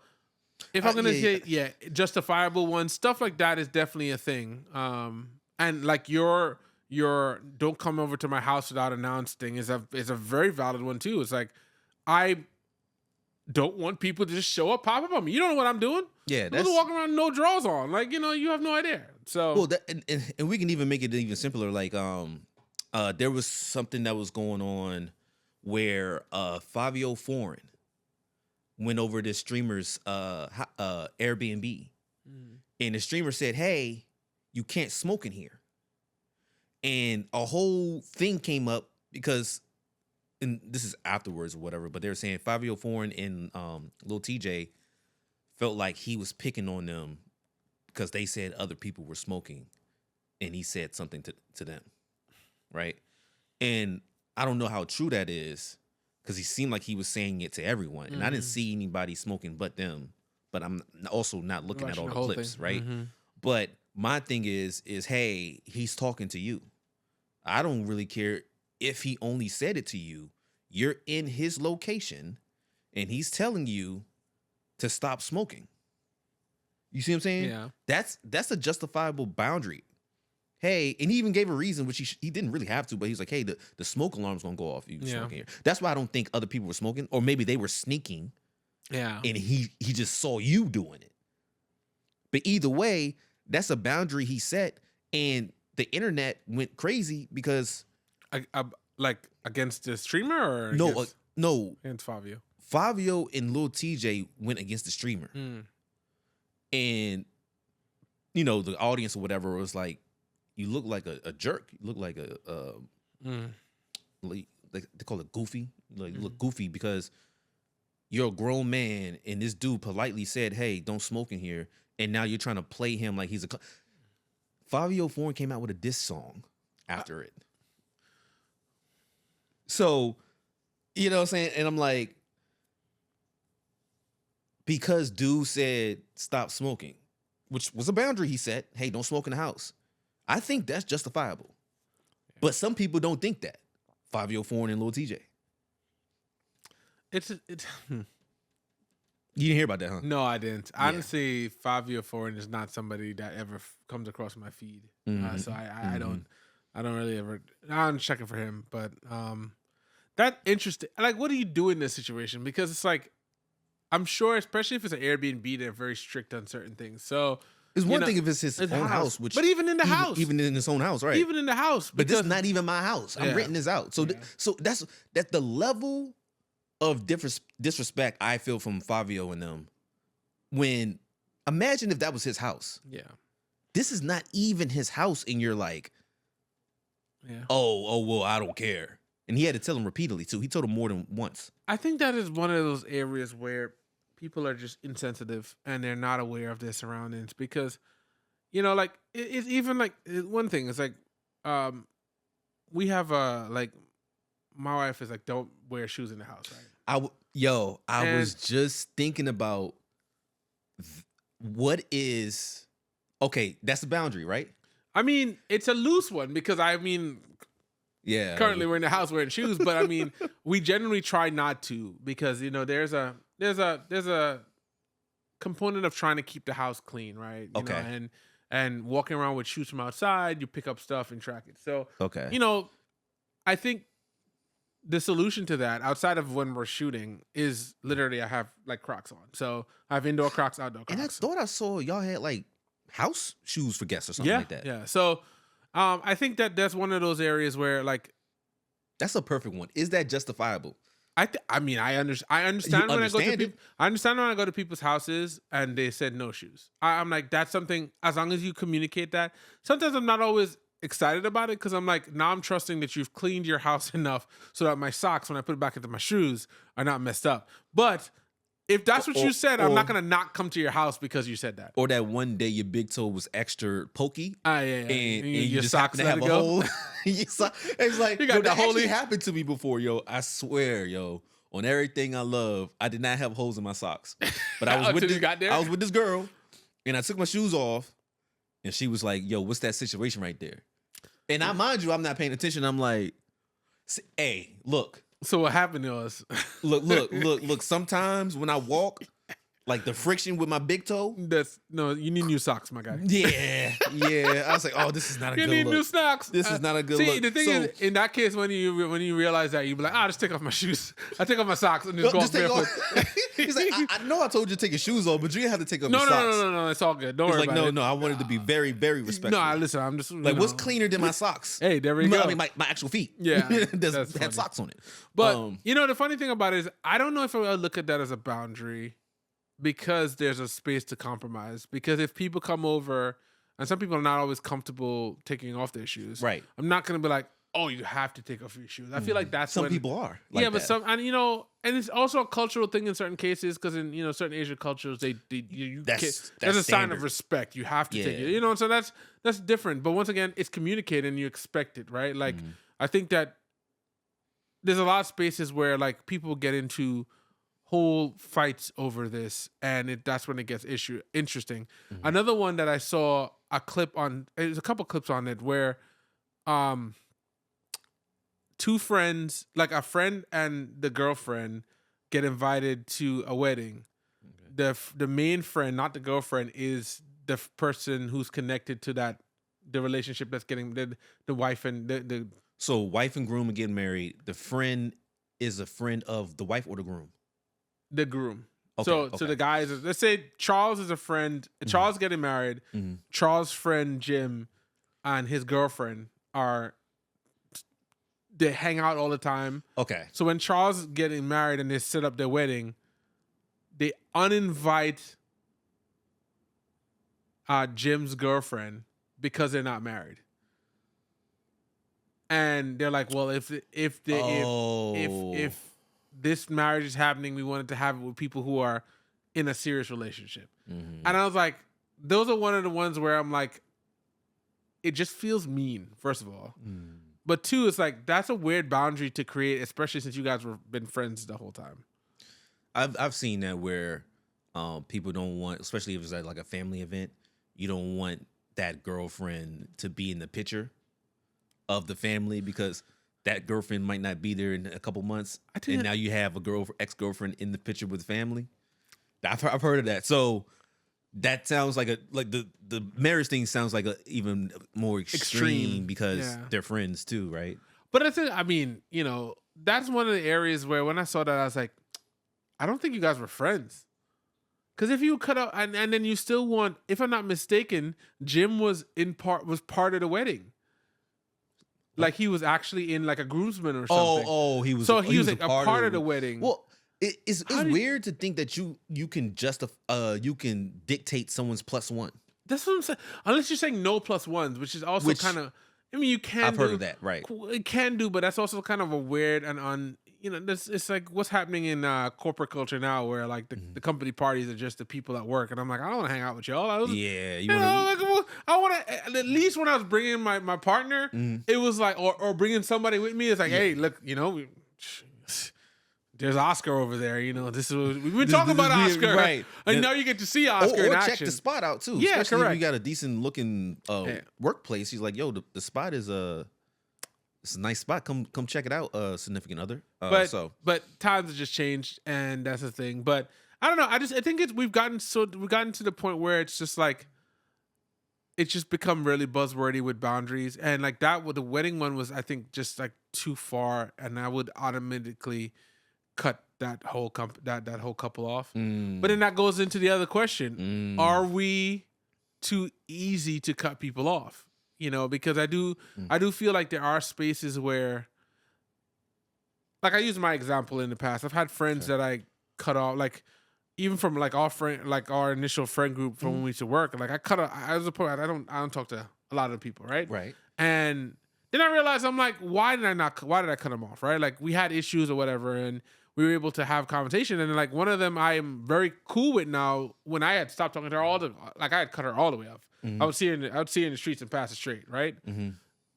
if I'm gonna say justifiable ones, stuff like that is definitely a thing. And like your don't come over to my house without announcing is a very valid one too. It's like I don't want people to just show up, pop up on me. You don't know what I'm doing. Yeah, I'm walking around no drawers on. Like, you have no idea. So well, and we can even make it even simpler. Like, there was something that was going on where Fabio Foreign went over this streamer's Airbnb, and the streamer said, "Hey, you can't smoke in here," and a whole thing came up because. And this is afterwards or whatever, but they were saying Fabio Foreign and Lil TJ felt like he was picking on them because they said other people were smoking, and he said something to them, right? And I don't know how true that is because he seemed like he was saying it to everyone, and I didn't see anybody smoking but them. But I'm also not looking at all the clips, thing. right? But my thing is hey, he's talking to you. I don't really care. If he only said it to you, you're in his location and he's telling you to stop smoking. You see what I'm saying? Yeah. That's a justifiable boundary. Hey, and he even gave a reason, which he didn't really have to, but he's like, hey, the smoke alarm's gonna go off if you smoking here. That's why I don't think other people were smoking, or maybe they were sneaking. Yeah. And he just saw you doing it. But either way, that's a boundary he set, and the internet went crazy because like against the streamer or no, against Fabio. Fabio and Lil TJ went against the streamer, and the audience or whatever was like, "You look like a jerk. You look like like they call it goofy. Like you look goofy because you're a grown man, and this dude politely said, "Hey, don't smoke in here," and now you're trying to play him like he's a." Fabio Foreign came out with a diss song after it. So, you know what I'm saying? And I'm like, because dude said stop smoking, which was a boundary he set. Hey, don't smoke in the house. I think that's justifiable. But some people don't think that. Fabio Foreign and Lil TJ. It's You didn't hear about that, huh? No, I didn't. Yeah. Honestly, Fabio Foreign is not somebody that ever comes across my feed. So I don't really ever. I'm checking for him, but that interesting. Like, what do you do in this situation? Because it's like, I'm sure, especially if it's an Airbnb, they're very strict on certain things. So it's one thing if it's his own house, which but even in the house, even in his own house, right? Even in the house, but this is not even my house. I'm renting this out. So so that's the level of disrespect I feel from Fabio and them. When imagine if that was his house. Yeah. This is not even his house, and you're like, oh, well, I don't care. And he had to tell him repeatedly, too. He told him more than once. I think that is one of those areas where people are just insensitive and they're not aware of their surroundings because, like, it's even like one thing. It's like, we have my wife is like, don't wear shoes in the house, right? I was just thinking about what is... Okay, that's the boundary, right? I mean, it's a loose one because currently we're in the house wearing shoes, but I mean, we generally try not to because there's a component of trying to keep the house clean, right? You know, and walking around with shoes from outside, you pick up stuff and track it. So I think the solution to that, outside of when we're shooting, is literally I have like Crocs on. So I have indoor Crocs, outdoor Crocs. And I thought I saw y'all had like house shoes for guests or something like that. Yeah. So I think that's one of those areas where like that's a perfect one. Is that justifiable? I understand when I go to people. I understand when I go to people's houses and they said no shoes. I'm like, that's something. As long as you communicate that. Sometimes I'm not always excited about it because I'm like, now I'm trusting that you've cleaned your house enough so that my socks, when I put it back into my shoes, are not messed up. But if that's what you said, I'm not gonna not come to your house because you said that. Or that one day your big toe was extra pokey. And you just happen to have a hole. It's like, that actually happened to me before, yo. I swear, yo. On everything I love, I did not have holes in my socks. But I was with this girl, and I took my shoes off, and she was like, yo, what's that situation right there? And mind you, I'm not paying attention. I'm like, hey, look. So what happened was, look. Sometimes when I walk, like the friction with my big toe. You need new socks, my guy. Yeah. I was like, oh, this is not a good look. You need new socks. This is not a good look. See, the thing is, in that case, when you realize that, you be like, just take off my shoes. I take off my socks and just go off barefoot. He's like, I know I told you to take your shoes off, but you didn't have to take off your socks. No, it's all good. Don't worry about it. No, I wanted to be very, very respectful. No, listen, I'm just like, what's cleaner than my socks? Hey, there we go. I mean, my actual feet. Yeah, have socks on it. But the funny thing about it is, I don't know if I would look at that as a boundary because there's a space to compromise. Because if people come over, and some people are not always comfortable taking off their shoes, right? I'm not gonna be like, oh, you have to take off your shoes. I feel like that's some people are. Like but some, and and it's also a cultural thing in certain cases because in certain Asian cultures, there's a sign of respect. You have to take it. So that's different. But once again, it's communicated and you expect it, right? Like I think that there's a lot of spaces where like people get into whole fights over this, and that's when it gets interesting. Another one that I saw a clip on, there's a couple clips on it where two friends, like a friend and the girlfriend, get invited to a wedding. Okay. The main friend, not the girlfriend, is the person who's connected to the relationship that's getting the wife and the So wife and groom are getting married. The friend is a friend of the wife or the groom? The groom. Okay, so the guys, let's say Charles is a friend. Charles getting married. Charles' friend Jim and his girlfriend they hang out all the time. Okay. So when Charles is getting married and they set up their wedding, they uninvite Jim's girlfriend because they're not married. And they're like, well, if this marriage is happening, we wanted to have it with people who are in a serious relationship. And I was like, those are one of the ones where I'm like, it just feels mean, first of all. But two, it's like, that's a weird boundary to create, especially since you guys were been friends the whole time. I've seen that where people don't want, especially if it's at like a family event, you don't want that girlfriend to be in the picture of the family because that girlfriend might not be there in a couple months, and now you have a ex-girlfriend in the picture with family. I've heard of that. So that sounds like the marriage thing sounds like a even more extreme because they're friends too, right? But I think, that's one of the areas where when I saw that, I was like, I don't think you guys were friends. Because if you cut out and then you still want, if I'm not mistaken, Jim was part of the wedding. Like he was actually in like a groomsman or something. He was. So he was a part of the wedding. Well, it's weird to think that you can you can dictate someone's plus one. That's what I'm saying. Unless you're saying no plus ones, which is also kind of. I mean, you can. I've heard of that, right? It can do, but that's also kind of a weird and it's like what's happening in corporate culture now, where like the company parties are just the people at work, and I'm like, I don't want to hang out with y'all. I want to. At least when I was bringing my partner, it was like, or bringing somebody with me. It's like, hey, look, there's Oscar over there. This is we've been talking about Oscar, right? And now you get to see Oscar in action. Check the spot out too. Yeah, especially correct. if you got a decent looking workplace. He's like, yo, the spot is it's a nice spot. Come check it out, significant other. But times have just changed, and that's the thing. But I don't know. I think we've gotten to the point where it's just like it's just become really buzzwordy with boundaries, and like that with the wedding one was, I think, just like too far, and I would automatically cut that whole couple off. But then that goes into the other question: are we too easy to cut people off? Because I do feel like there are spaces where, like I used my example in the past. I've had friends that I cut off, like even from like our initial friend group from when we used to work. Like I was a point I don't talk to a lot of people, right? Right. And then I realized I'm like, why did I cut them off, right? Like we had issues or whatever, and we were able to have conversation. And like one of them I am very cool with now. When I had stopped talking to her I had cut her all the way off. I would see her in the streets and pass it straight, right?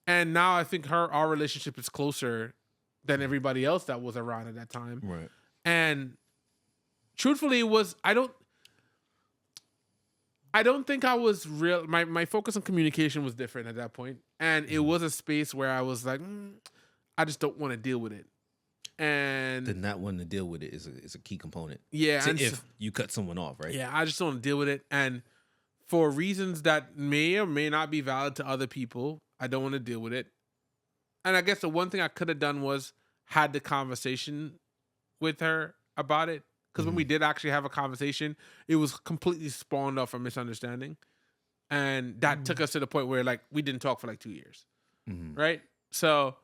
And now I think our relationship is closer than everybody else that was around at that time. Right. And truthfully, I don't think I was real. My focus on communication was different at that point. And it was a space where I was like, I just don't want to deal with it. And The not wanting to deal with it is a key component. yeah, To and if you cut someone off, right? yeah, I just don't want to deal with it. And for reasons that may or may not be valid to other people, I don't want to deal with it. And I guess the one thing I could have done was had the conversation with her about it. Because when we did actually have a conversation, it was completely spawned off a misunderstanding. And that took us to the point where like we didn't talk for like 2 years. Right? So,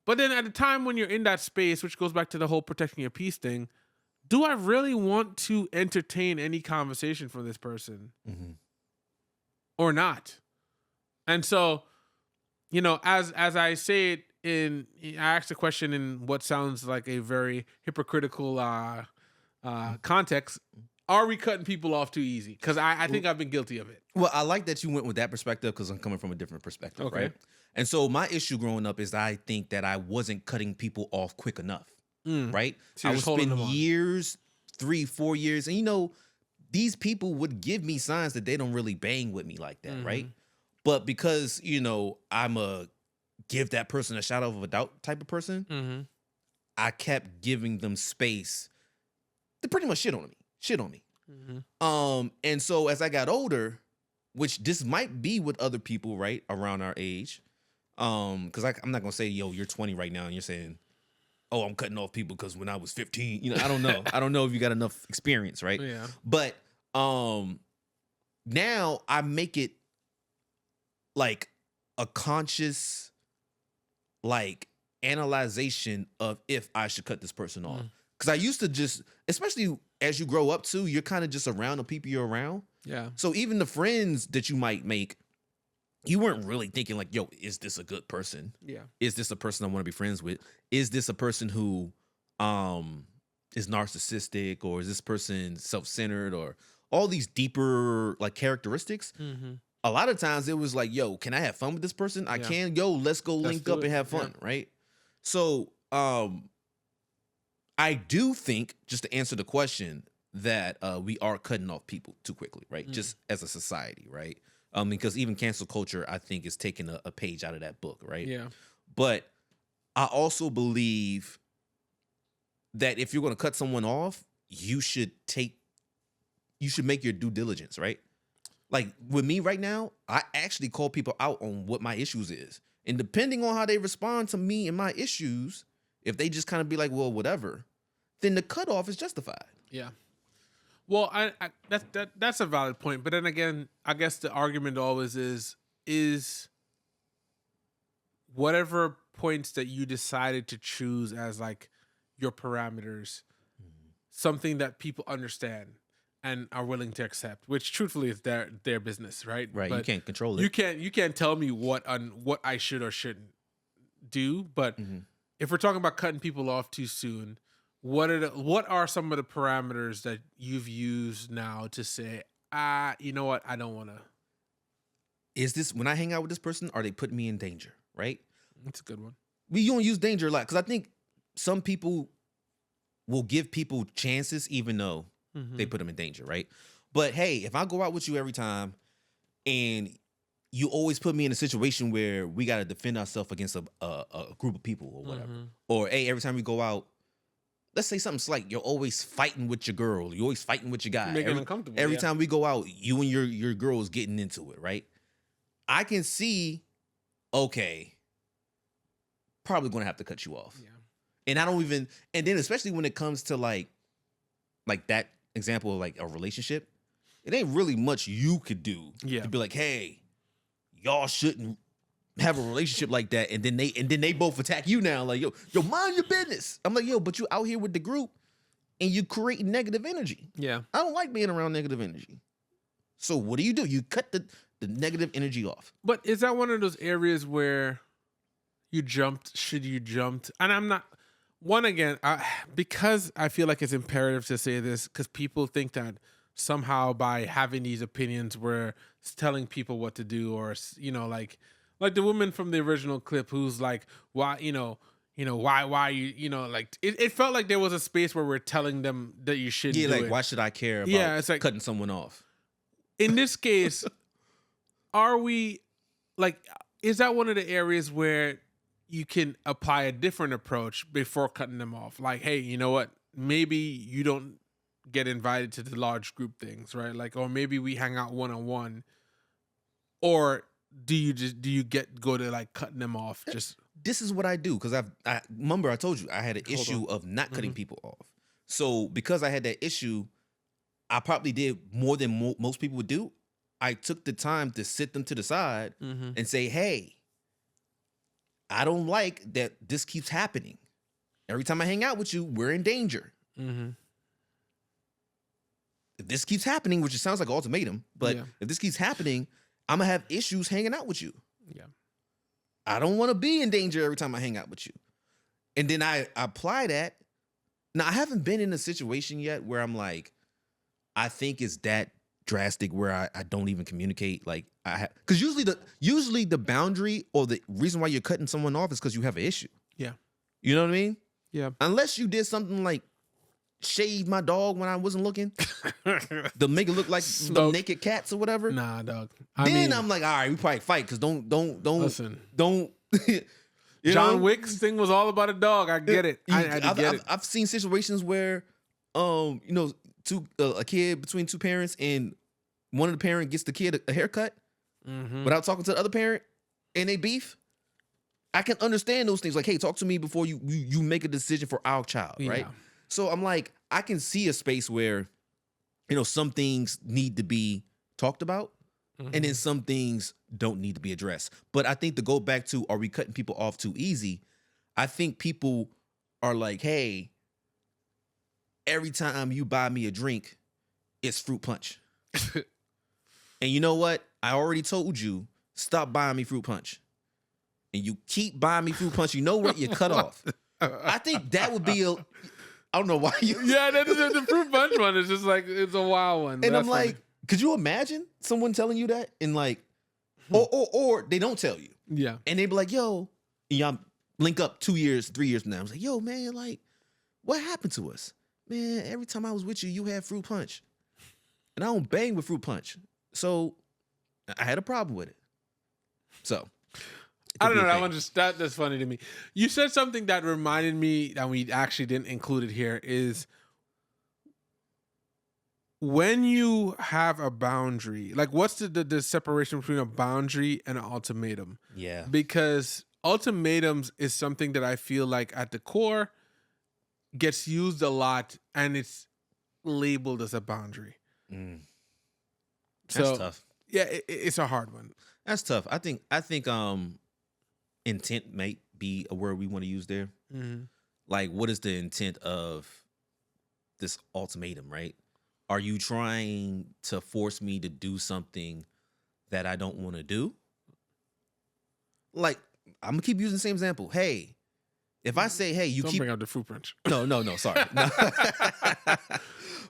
but then at the time when you're in that space, which goes back to the whole protecting your peace thing, do I really want to entertain any conversation from this person or not? And so, you know, as I say it I asked a question in what sounds like a very hypocritical context. Are we cutting people off too easy? Because I think I've been guilty of it. Well, I like that you went with that perspective because I'm coming from a different perspective, Okay. right? And so my issue growing up is I think that I wasn't cutting people off quick enough, right? So I you're would just holding spend them on. years, 3-4 years, and you know, these people would give me signs that they don't really bang with me like that, right? But because, you know, I'm a give that person a shadow of a doubt type of person, I kept giving them space to pretty much shit on me. And so as I got older, which this might be with other people, right, around our age, because I'm not gonna say, yo, you're 20 right now, and you're saying, oh, I'm cutting off people because when I was 15, you know, I don't know. I don't know if you got enough experience, right? Yeah. But now I make it like a conscious, like, analyzation of if I should cut this person off. Because I used to just, especially as you grow up too, you're kind of just around the people you're around. Yeah. So even the friends that you might make, you weren't really thinking like, yo, is this a good person? Yeah. Is this a person I want to be friends with? Is this a person who is narcissistic, or is this person self-centered, or all these deeper like characteristics? A lot of times it was like, yo, can I have fun with this person? I can. Yo, let's go link up and have fun, right? So I do think, just to answer the question, that we are cutting off people too quickly, right? Just as a society, right? Because even cancel culture, I think, is taking a page out of that book, right? Yeah. But I also believe that if you're going to cut someone off, you should make your due diligence, right? Like with me right now, I actually call people out on what my issues is. And depending on how they respond to me and my issues, if they just kind of be like, well, whatever, then the cutoff is justified. Yeah. Well, I that's a valid point. But then again, I guess the argument always is whatever points that you decided to choose as like your parameters, something that people understand and are willing to accept, which truthfully is their business, right? Right. But you can't control it. you can't tell me what I should or shouldn't do. But if we're talking about cutting people off too soon, what are some of the parameters that you've used now to say, you know what, I don't want to? Is this, when I hang out with this person, are they putting me in danger, right? That's a good one. We don't use danger a lot because I think some people will give people chances even though they put them in danger, right? But hey, if I go out with you every time and you always put me in a situation where we got to defend ourselves against a group of people or whatever, or hey, every time we go out, let's say something slight, you're always fighting with your girl, you're always fighting with your guy. Make it uncomfortable. Every time we go out, you and your girl is getting into it, right? I can see, okay, probably gonna have to cut you off. Yeah. And I don't even, and then especially when it comes to like that example of like a relationship, it ain't really much you could do to be like, hey, y'all shouldn't have a relationship like that. And then they both attack you now, like, yo, mind your business. I'm like, yo, but you out here with the group and you creating negative energy. Yeah. I don't like being around negative energy. So what do? You cut the negative energy off. But is that one of those areas where you jumped? Should you jumped? And I'm not. One again, because I feel like it's imperative to say this, because people think that somehow by having these opinions, we're telling people what to do, or like the woman from the original clip who's like, why, why you, like it felt like there was a space where we're telling them that you shouldn't. Yeah, do like it. Why should I care about it's like, cutting someone off? In this case, are we like? Is that one of the areas where you can apply a different approach before cutting them off. Like, hey, you know what? Maybe you don't get invited to the large group things, right? Like, or maybe we hang out one-on-one. Or do you go to like cutting them off? Just this is what I do, because I remember I told you I had an Hold issue on. of not cutting people off. So because I had that issue, I probably did more than most people would do. I took the time to sit them to the side and say, hey, I don't like that this keeps happening. Every time I hang out with you, we're in danger. If this keeps happening, which it sounds like an ultimatum, but if this keeps happening, I'm going to have issues hanging out with you. Yeah. I don't want to be in danger every time I hang out with you. And then I apply that. Now, I haven't been in a situation yet where I'm like, I think it's that drastic where I don't even communicate. Like, because usually the boundary or the reason why you're cutting someone off is because you have an issue. Yeah. You know what I mean? Yeah. Unless you did something like shave my dog when I wasn't looking to make it look like the naked cats or whatever. Nah, dog. Then I'm like, all right, we probably fight, because don't listen. don't. John Wick's thing was all about a dog. I get it. I get it. I've seen situations where, a kid between two parents, and one of the parent gets the kid a haircut without talking to the other parent, and they beef. I can understand those things. Like, hey, talk to me before you make a decision for our child, right? Yeah. So I'm like, I can see a space where, some things need to be talked about, and then some things don't need to be addressed. But I think to go back to, are we cutting people off too easy? I think people are like, hey, every time you buy me a drink, it's fruit punch. And you know what? I already told you, stop buying me fruit punch. And you keep buying me fruit punch. You know what? You're cut off. I think that would be I don't know why you. Yeah, the fruit punch one is just like, it's a wild one. And I'm like, could you imagine someone telling you that, and like, or they don't tell you. Yeah. And they be like, yo, and y'all link up 2 years, 3 years from now. I was like, yo, man, like, what happened to us? Man, every time I was with you, you had fruit punch. And I don't bang with fruit punch. So I had a problem with it. So I don't know. That one that's funny to me. You said something that reminded me that we actually didn't include it here, is when you have a boundary, like what's the separation between a boundary and an ultimatum? Yeah. Because ultimatums is something that I feel like at the core gets used a lot, and it's labeled as a boundary. That's tough. Yeah, it's a hard one. That's tough. I think intent might be a word we want to use there. Like, what is the intent of this ultimatum, right? Are you trying to force me to do something that I don't want to do? Like, I'm gonna keep using the same example. Hey, if I say, hey, Don't bring up the fruit punch. No, sorry. No.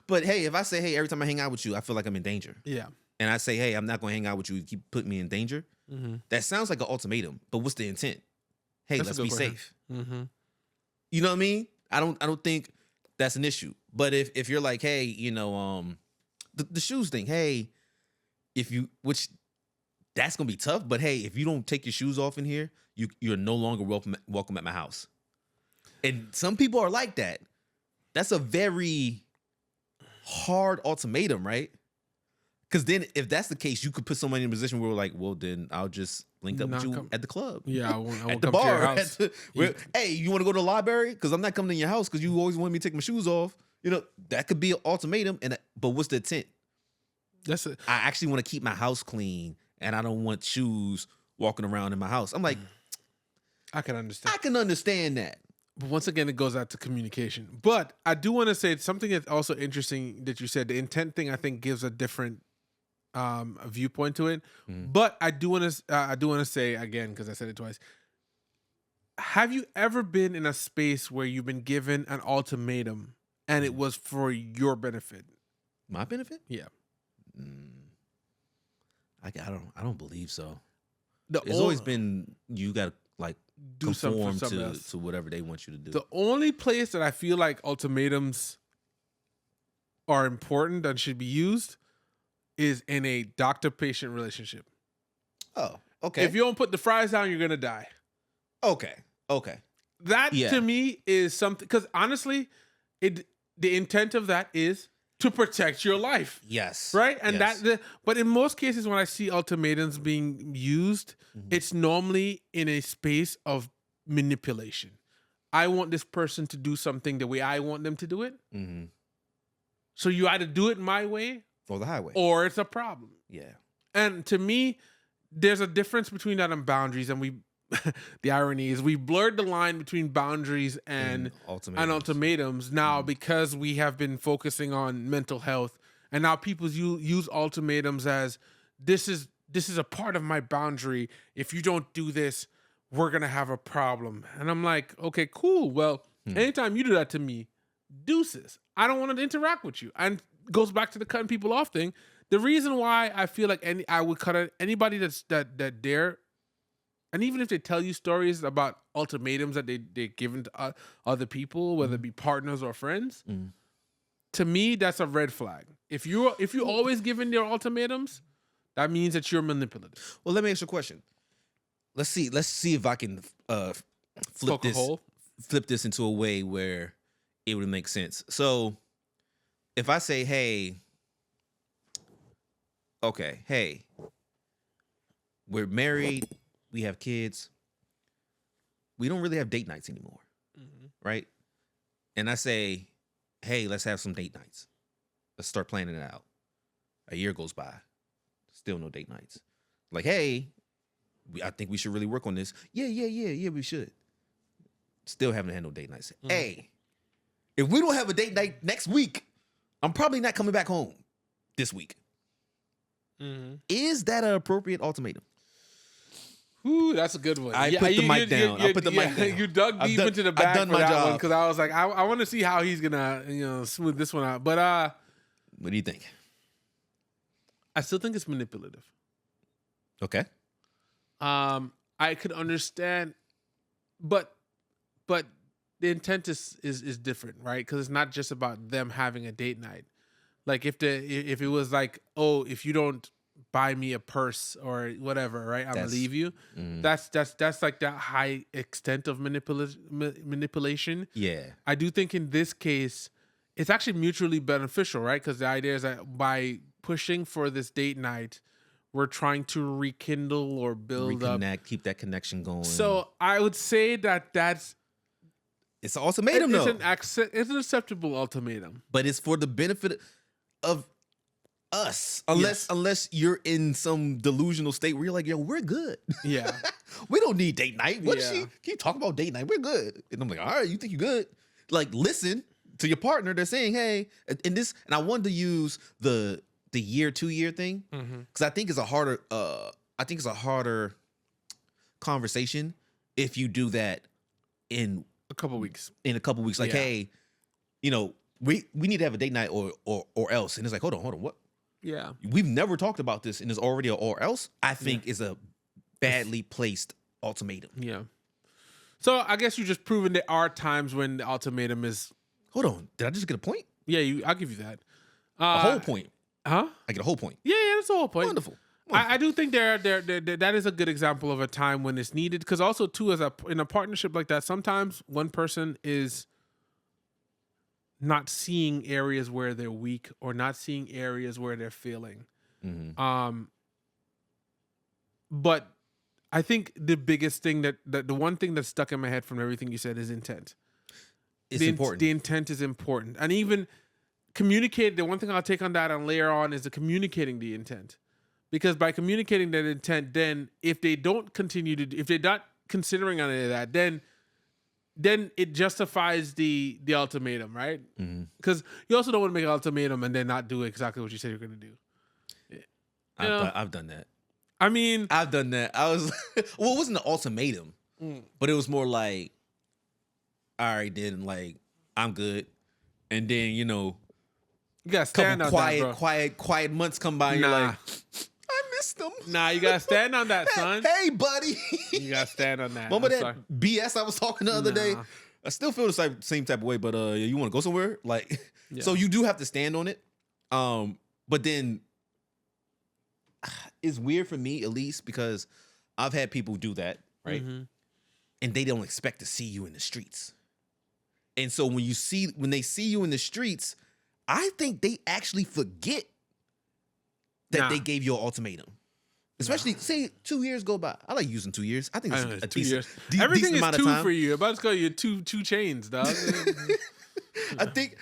But hey, if I say, hey, every time I hang out with you, I feel like I'm in danger. Yeah. And I say, hey, I'm not gonna hang out with you, you keep putting me in danger. That sounds like an ultimatum, but what's the intent? Hey, let's be safe. You know what I mean? I don't think that's an issue. But if you're like, hey, the shoes thing, hey, which that's gonna be tough, but hey, if you don't take your shoes off in here, you're no longer welcome at my house. And some people are like that. That's a very hard ultimatum, right? Because then, if that's the case, you could put someone in a position where we're like, well, then I'll just link up with you at the club. Yeah, I won't at the come bar. to your house. Hey, you want to go to the library? Because I'm not coming to your house because you always want me to take my shoes off. That could be an ultimatum. But what's the intent? That's it. I actually want to keep my house clean, and I don't want shoes walking around in my house. I'm like, I can understand. I can understand that. But once again, it goes out to communication. But I do want to say something that's also interesting that you said. The intent thing, I think, gives a different a viewpoint to it. But I do want to say again, because I said it twice. Have you ever been in a space where you've been given an ultimatum and it was for your benefit? My benefit? Yeah. I don't believe so. It's always been you got to like do conform something to whatever they want you to do. The only place that I feel like ultimatums are important and should be used is in a doctor-patient relationship. Oh, okay. If you don't put the fries down, you're gonna die. Okay. That Yeah. to me is something, because honestly, the intent of that is to protect your life. Yes. Right? And yes. but in most cases when I see ultimatums being used, it's normally in a space of manipulation. I want this person to do something the way I want them to do it. Mm-hmm. So you either do it my way Or the highway. or it's a problem. Yeah. And to me, there's a difference between that and boundaries. And the irony is we blurred the line between boundaries and ultimatums now because we have been focusing on mental health. And now people use ultimatums as this is a part of my boundary. If you don't do this, we're going to have a problem. And I'm like, okay, cool. Well, anytime you do that to me, deuces. I don't want to interact with you. And it goes back to the cutting people off thing. The reason why I feel like I would cut anybody that dare, and even if they tell you stories about ultimatums that they're given to other people, whether it be partners or friends, to me that's a red flag. If you always giving their ultimatums, that means that you're manipulative. Well, let me ask you a question. Let's see if I can flip this into a way where it would make sense. So if I say, hey, we're married, we have kids, we don't really have date nights anymore, right? And I say, hey, let's have some date nights. Let's start planning it out. A year goes by, still no date nights. Like, hey, I think we should really work on this. Yeah, we should. Still haven't had no date nights. Hey, if we don't have a date night next week, I'm probably not coming back home this week. Is that an appropriate ultimatum? Ooh, that's a good one. I put the mic down. You dug deep into the bag done for my that job. one because I was like, I want to see how he's gonna smooth this one out. But what do you think? I still think it's manipulative. Okay. I could understand, but the intent is different, right? Because it's not just about them having a date night. Like if it was like, oh, if you don't buy me a purse or whatever, right, I'm gonna leave you. That's like that high extent of manipulation. Yeah. I do think in this case, it's actually mutually beneficial, right? Because the idea is that by pushing for this date night, we're trying to rekindle or build up, keep that connection going. So I would say that's it's an ultimatum, though. It's an acceptable ultimatum, but it's for the benefit of us, unless you're in some delusional state where you're like, yo, we're good. Yeah, we don't need date night. What is she keep talking about date night? We're good. And I'm like, all right, you think you're good? Like, listen to your partner. They're saying, hey, and I wanted to use the year, 2 year thing because I think it's a harder conversation if you do that in a couple weeks. Like, hey, we need to have a date night or else. And it's like, hold on, what? Yeah. We've never talked about this and there's already an or else, I think is a badly placed ultimatum. Yeah. So I guess you just proven there are times when the ultimatum is... Hold on. Did I just get a point? Yeah, I'll give you that. A whole point. Huh? I get a whole point. Yeah, that's the whole point. Wonderful. I do think that is a good example of a time when it's needed. Because also, too, in a partnership like that, sometimes one person is not seeing areas where they're weak or not seeing areas where they're failing. But I think the biggest thing that the one thing that's stuck in my head from everything you said is intent. It's important. The intent is important. And even communicate, the one thing I'll take on that and layer on is the communicating the intent. Because by communicating that intent, then if they don't if they're not considering any of that, then it justifies the ultimatum, right? Because you also don't want to make an ultimatum and then not do exactly what you said you're going to do. I've done that. I mean, I've done that. I was well, it wasn't an ultimatum, but it was more like, all right, then, like, I'm good, and then you gotta stand on that, bro. quiet months come by, and you're like, I missed them. Nah, you gotta stand on that, son. Hey, buddy. You gotta stand on that. Remember that BS I was talking the other day? I still feel the same type of way, but you want to go somewhere? Like, so you do have to stand on it. But then it's weird for me, at least, because I've had people do that, right? and they don't expect to see you in the streets. And so when they see you in the streets, I think they actually forget that they gave you an ultimatum. Especially, say 2 years go by. I like using 2 years. I think it's a 2 decent, years. decent Everything is amount two of time. for you. About to call you two chains, dog. I think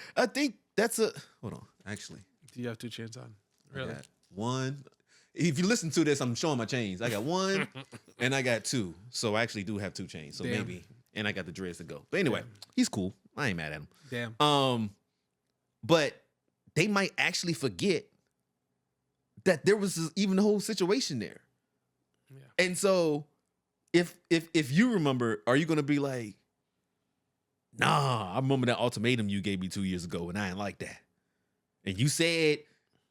that's a. Hold on, actually. Do you have 2 chains on? Really? I got 1. If you listen to this, I'm showing my chains. I got 1 and I got 2. So I actually do have 2 chains. So maybe, and I got the dreads to go. But anyway, he's cool. I ain't mad at him. Damn. But they might actually forget that there was even the whole situation there. Yeah. And so if you remember, are you gonna be like, nah, I remember that ultimatum you gave me 2 years ago and I ain't like that. And you said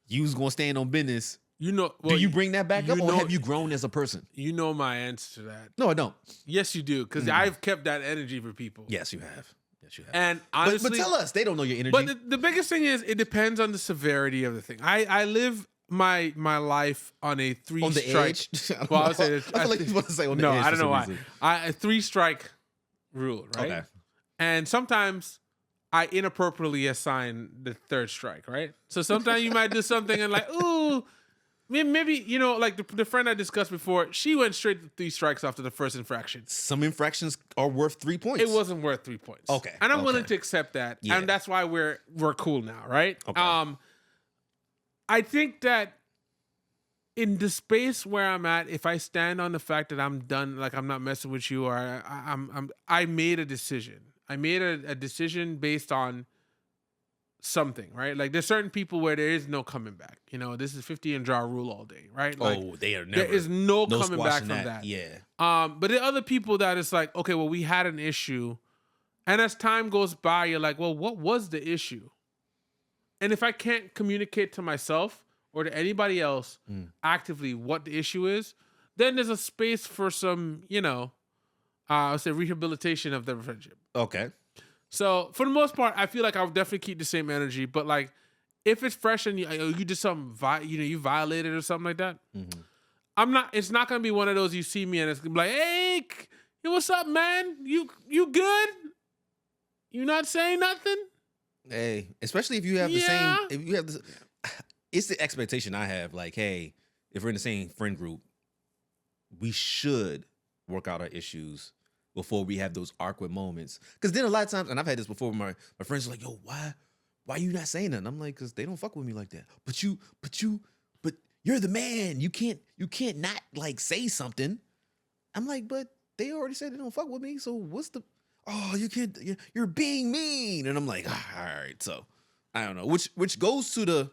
you was gonna stand on business. Do you bring that back up or have you grown as a person? You know my answer to that. No, I don't. Yes, you do. Because I've kept that energy for people. Yes, you have. Yes, you have. And honestly, but tell us, they don't know your energy. But the biggest thing is it depends on the severity of the thing. I live my life on a 3 on the strike. Edge? Well, I would say I feel like he's about to say on the no, edge. I don't know why. Reason. A 3 strike rule, right? Okay. And sometimes I inappropriately assign the 3rd strike, right? So sometimes you might do something and like, ooh, maybe like the friend I discussed before, she went straight to 3 strikes after the first infraction. Some infractions are worth 3 points. It wasn't worth 3 points. Okay. And I'm willing to accept that. Yeah. And that's why we're cool now, right? Okay. I think that in the space where I'm at, if I stand on the fact that I'm done, like I'm not messing with you, or I made a decision. I made a decision based on something, right? Like there's certain people where there is no coming back. This is 50 and draw rule all day, right? Like, they are never. There is no coming back from that. Yeah. But there are other people that it's like, okay, well, we had an issue, and as time goes by, you're like, well, what was the issue? And if I can't communicate to myself or to anybody else actively what the issue is, then there's a space for some, I'll say rehabilitation of the friendship. Okay. So for the most part, I feel like I'll definitely keep the same energy. But like, if it's fresh and you did something, you violated or something like that, it's not gonna be one of those you see me and it's gonna be like, hey, what's up, man? You good? You not saying nothing? Hey, especially if you have the same, if you have this, it's the expectation I have. Like, hey, if we're in the same friend group, we should work out our issues before we have those awkward moments. Because then a lot of times, and I've had this before, my friends are like, yo, why you not saying nothing? I'm like, because they don't fuck with me like that. But you're the man. You can't not like say something. I'm like, but they already said they don't fuck with me. So what's the, you can't, you're being mean. And I'm like, all right. So I don't know, which goes to the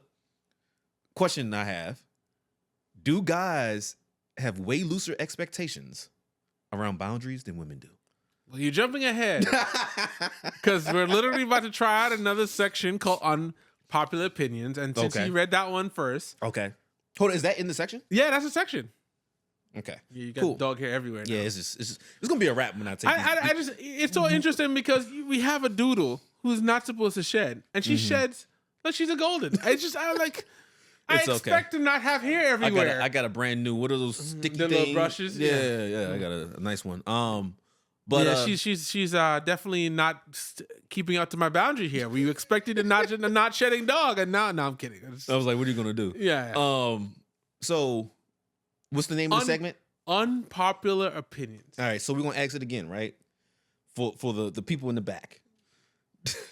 question I have. Do guys have way looser expectations around boundaries than women do? Well, you're jumping ahead because we're literally about to try out another section called unpopular opinions. And since you read that one first. Okay. Hold on, is that in the section? Yeah, that's a section. Okay. Yeah, you got dog hair everywhere now. Yeah, it's gonna be a wrap when I take it. It's so interesting because we have a doodle who's not supposed to shed. And she sheds like she's a golden. I expect to not have hair everywhere. I got a brand new. What are those sticky things? Little brushes? Yeah. I got a nice one. But yeah, she's definitely not keeping up to my boundary here. We expected a not shedding dog, and now I'm kidding. I was like, what are you gonna do? Yeah. So, what's the name of the segment? Unpopular opinions. All right, so we're gonna ask it again, right? For the people in the back.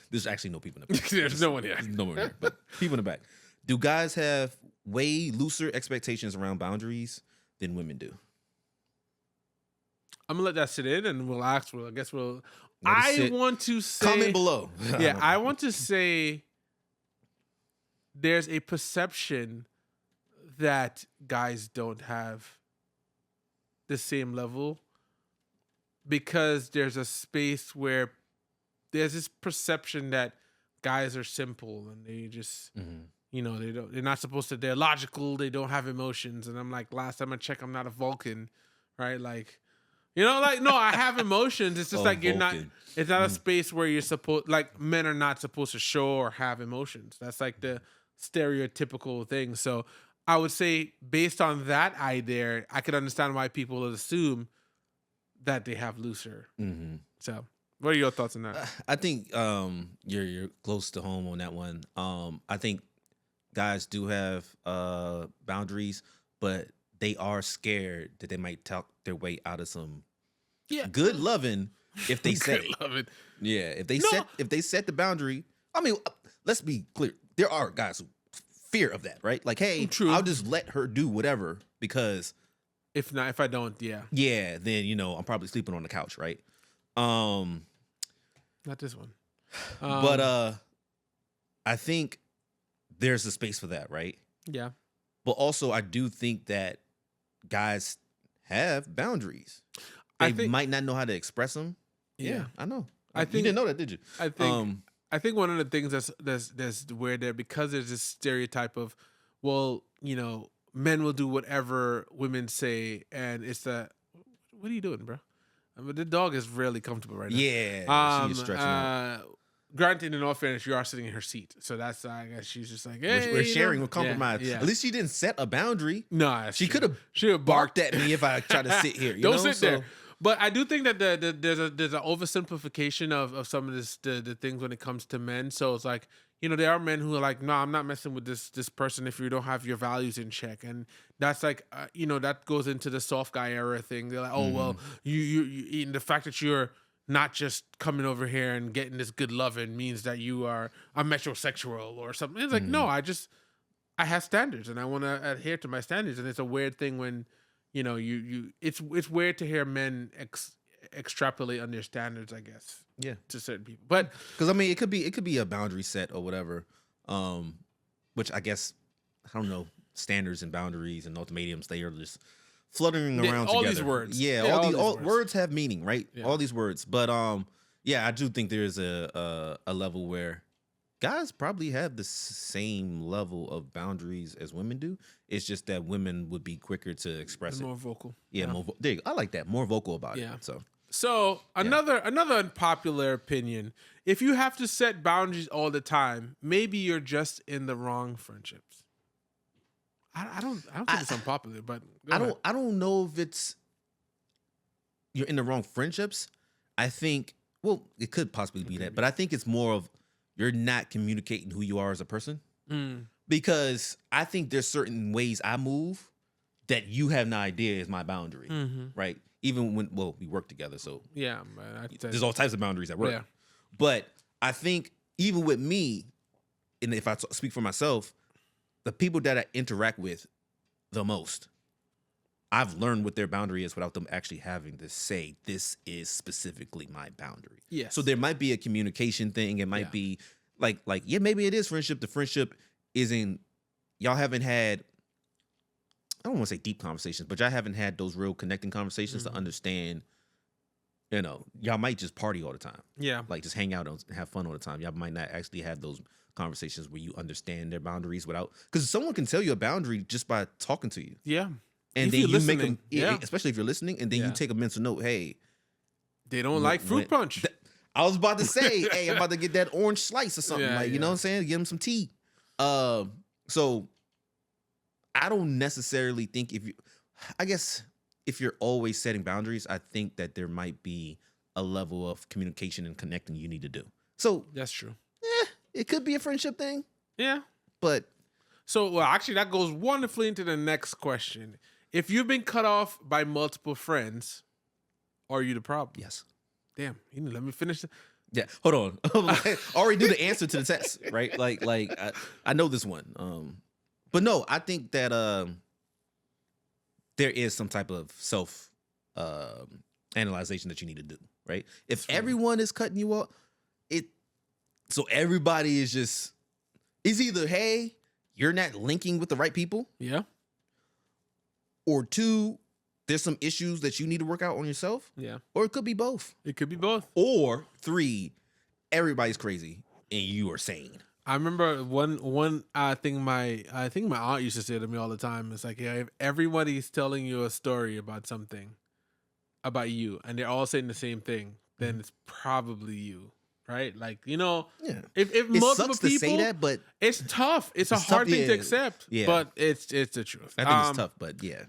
There's actually no people in the back. There's no one here. No one here, but people in the back. Do guys have way looser expectations around boundaries than women do? I'm gonna let that sit in, and we'll ask. I want to say. Comment below. Yeah, I want to say. There's a perception that guys don't have the same level because there's a space where there's this perception that guys are simple and they just. They're not supposed to, they're logical, they don't have emotions. And I'm like, last time I checked, I'm not a Vulcan, right? Like, no, I have emotions. It's just like it's not a space where you're supposed, like men are not supposed to show or have emotions. That's like the stereotypical thing. So I would say based on that idea, I could understand why people would assume that they have looser. Mm-hmm. So, what are your thoughts on that? I think you're close to home on that one. I think guys do have boundaries, but they are scared that they might talk their way out of some good loving if they set it. Loving. Yeah, if they set the boundary. I mean, let's be clear. There are guys who fear of that, right? Like, hey, True. I'll just let her do whatever because if I don't, then I'm probably sleeping on the couch, right? Not this one. But I think there's a space for that, right? Yeah. But also, I do think that guys have boundaries. They might not know how to express them. Yeah, I know. You didn't know that, did you? I think one of the things that's weird there, because there's this stereotype of, well, men will do whatever women say, and it's that. What are you doing, bro? I mean, the dog is really comfortable right now. Yeah, she is stretching out. Granted, in all fairness, you are sitting in her seat, so that's I guess she's just like, hey, we're sharing a compromise. Yeah. At least she didn't set a boundary. No, she could have barked at me if I tried to sit here. Don't sit there. But I do think that there's an oversimplification of some of the things when it comes to men. So it's like, there are men who are like, no, I'm not messing with this person if you don't have your values in check, and that's like, that goes into the soft guy era thing. They're like, oh well, you the fact that you're not just coming over here and getting this good loving means that you are a metrosexual or something. It's like, no, I have standards and I want to adhere to my standards. And it's a weird thing when, it's weird to hear men extrapolate on their standards, I guess. Yeah. To certain people. But because I mean, it could be a boundary set or whatever. Which I guess, I don't know, standards and boundaries and ultimatums, they are just fluttering around all together. These words. Yeah, all words have meaning, right? Yeah. All these words. But I do think there's a level where guys probably have the same level of boundaries as women do. It's just that women would be quicker to express it. More vocal. Yeah, more there you go. I like that. More vocal about Yeah. it. So another unpopular opinion. If you have to set boundaries all the time, maybe you're just in the wrong friendships. I don't think it's unpopular, but I don't know if it's you're in the wrong friendships. I think it could possibly be that, but I think it's more of you're not communicating who you are as a person. Because I think there's certain ways I move that you have no idea is my boundary, right? Even when we work together, so yeah, there's all types of boundaries at work. Yeah. But I think even with me, and if I speak for myself, the people that I interact with the most, I've learned what their boundary is without them actually having to say, this is specifically my boundary. Yes. So there might be a communication thing. It might be like, maybe it is friendship. The friendship isn't, y'all haven't had, I don't want to say deep conversations, but y'all haven't had those real connecting conversations to understand, y'all might just party all the time. Yeah. Like just hang out and have fun all the time. Y'all might not actually have those conversations where you understand their boundaries because someone can tell you a boundary just by talking to you. Yeah. And if then you make them, especially if you're listening, and then you Yeah. take a mental note, hey. They don't like fruit punch. I was about to say, hey, I'm about to get that orange slice or something. You know what I'm saying? Give them some tea. So I don't necessarily think if you're always setting boundaries, I think that there might be a level of communication and connecting you need to do. So that's true. It could be a friendship thing. Yeah. But so actually that goes wonderfully into the next question. If you've been cut off by multiple friends, are you the problem? Yes. Damn, you didn't let me finish. Yeah, hold on. I already knew the answer to the test, right? Like I know this one. But no, I think that there is some type of self analyzation that you need to do, right? If everyone is cutting you off, so everybody is just, it's either, hey, you're not linking with the right people. Yeah. Or two, there's some issues that you need to work out on yourself. Yeah. Or it could be both. It could be both. Or three, everybody's crazy and you are sane. I remember one thing my aunt used to say to me all the time. It's like, if everybody's telling you a story about something about you and they're all saying the same thing, then it's probably you. Right? Like, yeah. If it multiple sucks people, to say that, but it's tough. It's a hard thing to accept. Yeah. But it's the truth. I think it's tough, but yeah.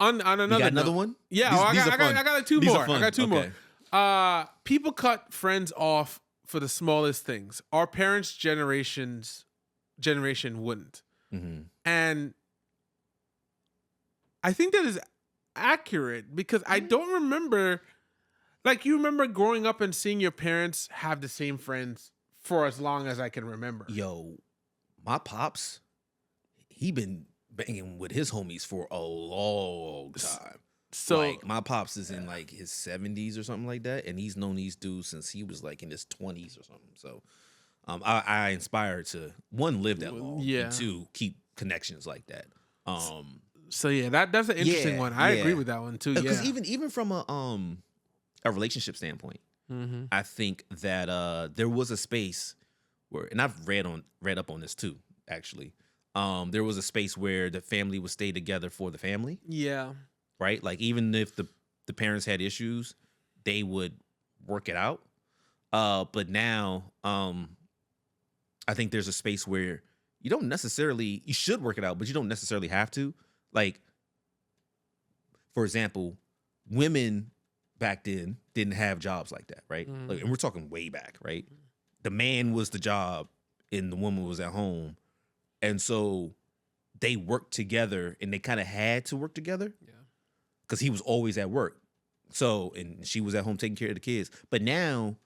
On another You got another note- one? Yeah, These are fun. I got like two These are more. I fun. got two Okay. more. People cut friends off for the smallest things. Our parents' generation wouldn't. Mm-hmm. And I think that is accurate because I don't remember, like, you remember growing up and seeing your parents have the same friends for as long as I can remember. Yo, my pops, he been banging with his homies for a long time. So like my pops is in like his 70s or something like that, and he's known these dudes since he was like in his 20s or something. So I inspire to one, live that long, Yeah. and two, keep connections like that. So yeah, that's an interesting one. I agree with that one too. Yeah, Because even from a relationship standpoint, mm-hmm. I think that there was a space where, and I've read up on this too, actually. There was a space where the family would stay together for the family. Yeah. Right? Like even if the parents had issues, they would work it out. But now, I think there's a space where you should work it out, but you don't necessarily have to. Like, for example, women back then didn't have jobs like that, right? Mm. Like, and we're talking way back, right? The man was the job and the woman was at home. And so they worked together and they kind of had to work together. Yeah. Because he was always at work. So, and she was at home taking care of the kids. But now,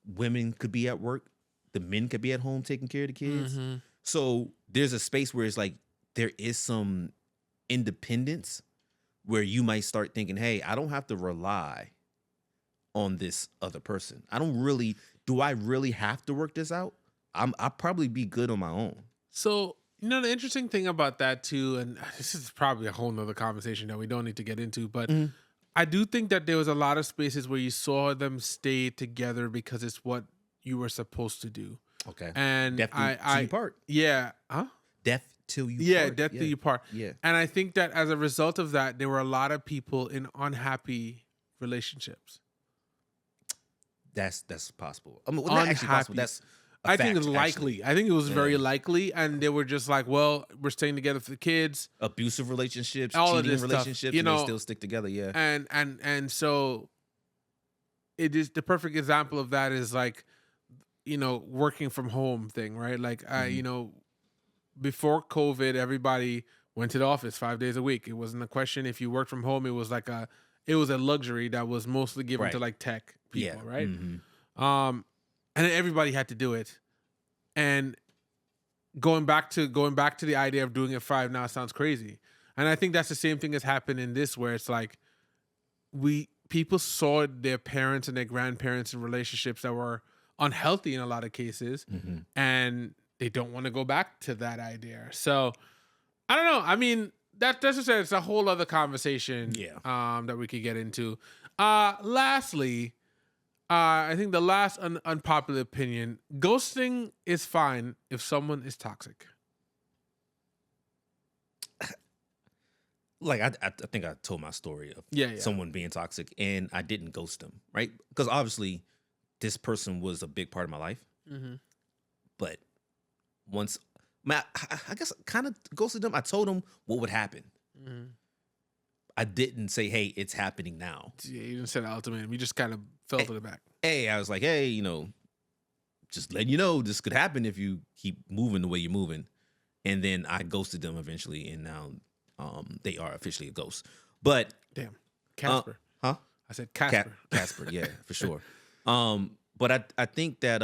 women could be at work. The men could be at home taking care of the kids. Mm-hmm. So there's a space where it's like there is some independence where you might start thinking, hey, I don't have to rely on this other person. Do I really have to work this out? I'll probably be good on my own. So, the interesting thing about that too, and this is probably a whole nother conversation that we don't need to get into, but I do think that there was a lot of spaces where you saw them stay together because it's what you were supposed to do. Okay. And Death till you part. Yeah. Huh? Death till you part. Yeah, death till you part. Yeah. And I think that as a result of that, there were a lot of people in unhappy relationships. That's possible. I mean, well, not actually possible. That's I think it's fact, likely. actually. I think it was very likely, and they were just like, "Well, we're staying together for the kids." Abusive relationships, all of cheating this relationships, stuff, and they still stick together. Yeah, and so it is the perfect example of that is like, working from home thing, right? Like, before COVID, everybody went to the office 5 days a week. It wasn't a question if you worked from home. It was like a luxury that was mostly given to like tech people, right? Mm-hmm. And then everybody had to do it. And going back to the idea of doing it 5 now sounds crazy. And I think that's the same thing that's happened in this, where it's like people saw their parents and their grandparents in relationships that were unhealthy in a lot of cases, and they don't want to go back to that idea. So I don't know. I mean, that's just it's a whole other conversation. Yeah. That we could get into. Lastly, I think the last unpopular opinion: ghosting is fine if someone is toxic. Like I think I told my story of someone being toxic, and I didn't ghost them, right? Because obviously, this person was a big part of my life. Mm-hmm. But once, I guess, kind of ghosted them. I told them what would happen. Mm-hmm. I didn't say, "Hey, it's happening now." Yeah, you didn't say the ultimatum. You just kind of fell to the back. Hey, I was like, "Hey, just letting you know this could happen if you keep moving the way you're moving." And then I ghosted them eventually, and now they are officially a ghost. But damn, Casper. Huh? I said Casper. Casper, yeah, for sure. But I think that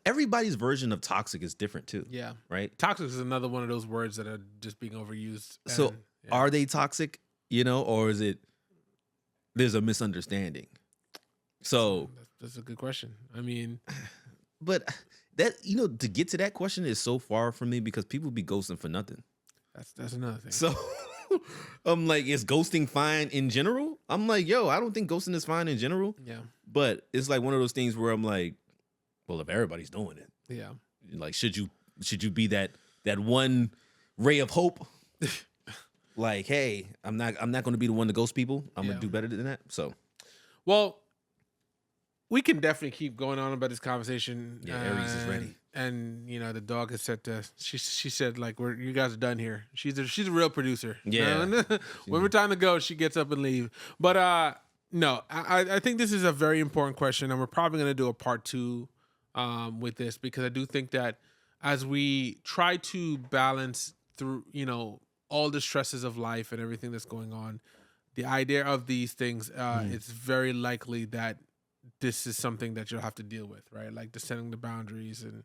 everybody's version of toxic is different too. Yeah. Right? Toxic is another one of those words that are just being overused. So are they toxic, or is it there's a misunderstanding? So that's a good question. I mean, but that, to get to that question is so far from me because people be ghosting for nothing. That's another thing. So I'm like, is ghosting fine in general? I'm like, yo, I don't think ghosting is fine in general. Yeah. But it's like one of those things where I'm like, well, if everybody's doing it, yeah. Like, should you be that one ray of hope? Like, hey, I'm not going to be the one to ghost people. I'm going to do better than that. So, well, we can definitely keep going on about this conversation. Yeah, Aries is ready. And you know, the dog has said she said like you guys are done here. She's a real producer. Yeah. When we're time to go, she gets up and leave. But no, I think this is a very important question, and we're probably gonna do a part 2 with this, because I do think that as we try to balance through, you know, all the stresses of life and everything that's going on, the idea of these things, it's very likely that this is something that you'll have to deal with, right? Like setting the boundaries and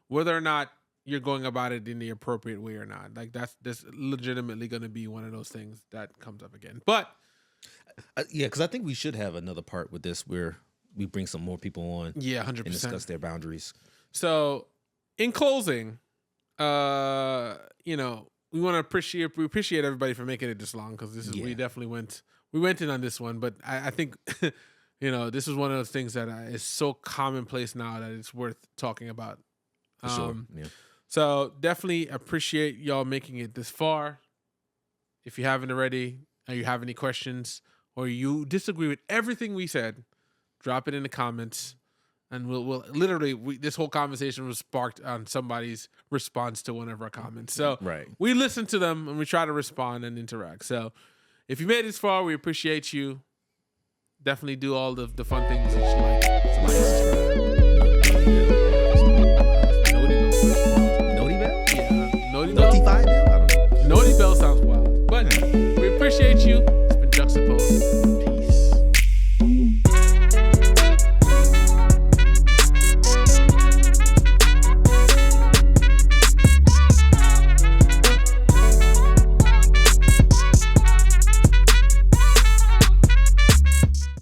whether or not you're going about it in the appropriate way or not. Like that's legitimately going to be one of those things that comes up again. But yeah, because I think we should have another part with this where we bring some more people on. Yeah, 100%. And discuss their boundaries. So in closing, you know, we appreciate everybody for making it this long, because this is we definitely went in on this one, but I think you know, this is one of those things that is so commonplace now that it's worth talking about. For sure. Yeah. So definitely appreciate y'all making it this far. If you haven't already, or you have any questions, or you disagree with everything we said, drop it in the comments, and we'll literally this whole conversation was sparked on somebody's response to one of our comments. So we listen to them and we try to respond and interact. So if you made it this far, we appreciate you. Definitely do all the fun things that you like. Noti bell? Yeah. Noti bell? Notify bell? I don't know. Noti bell sounds wild. But we appreciate you.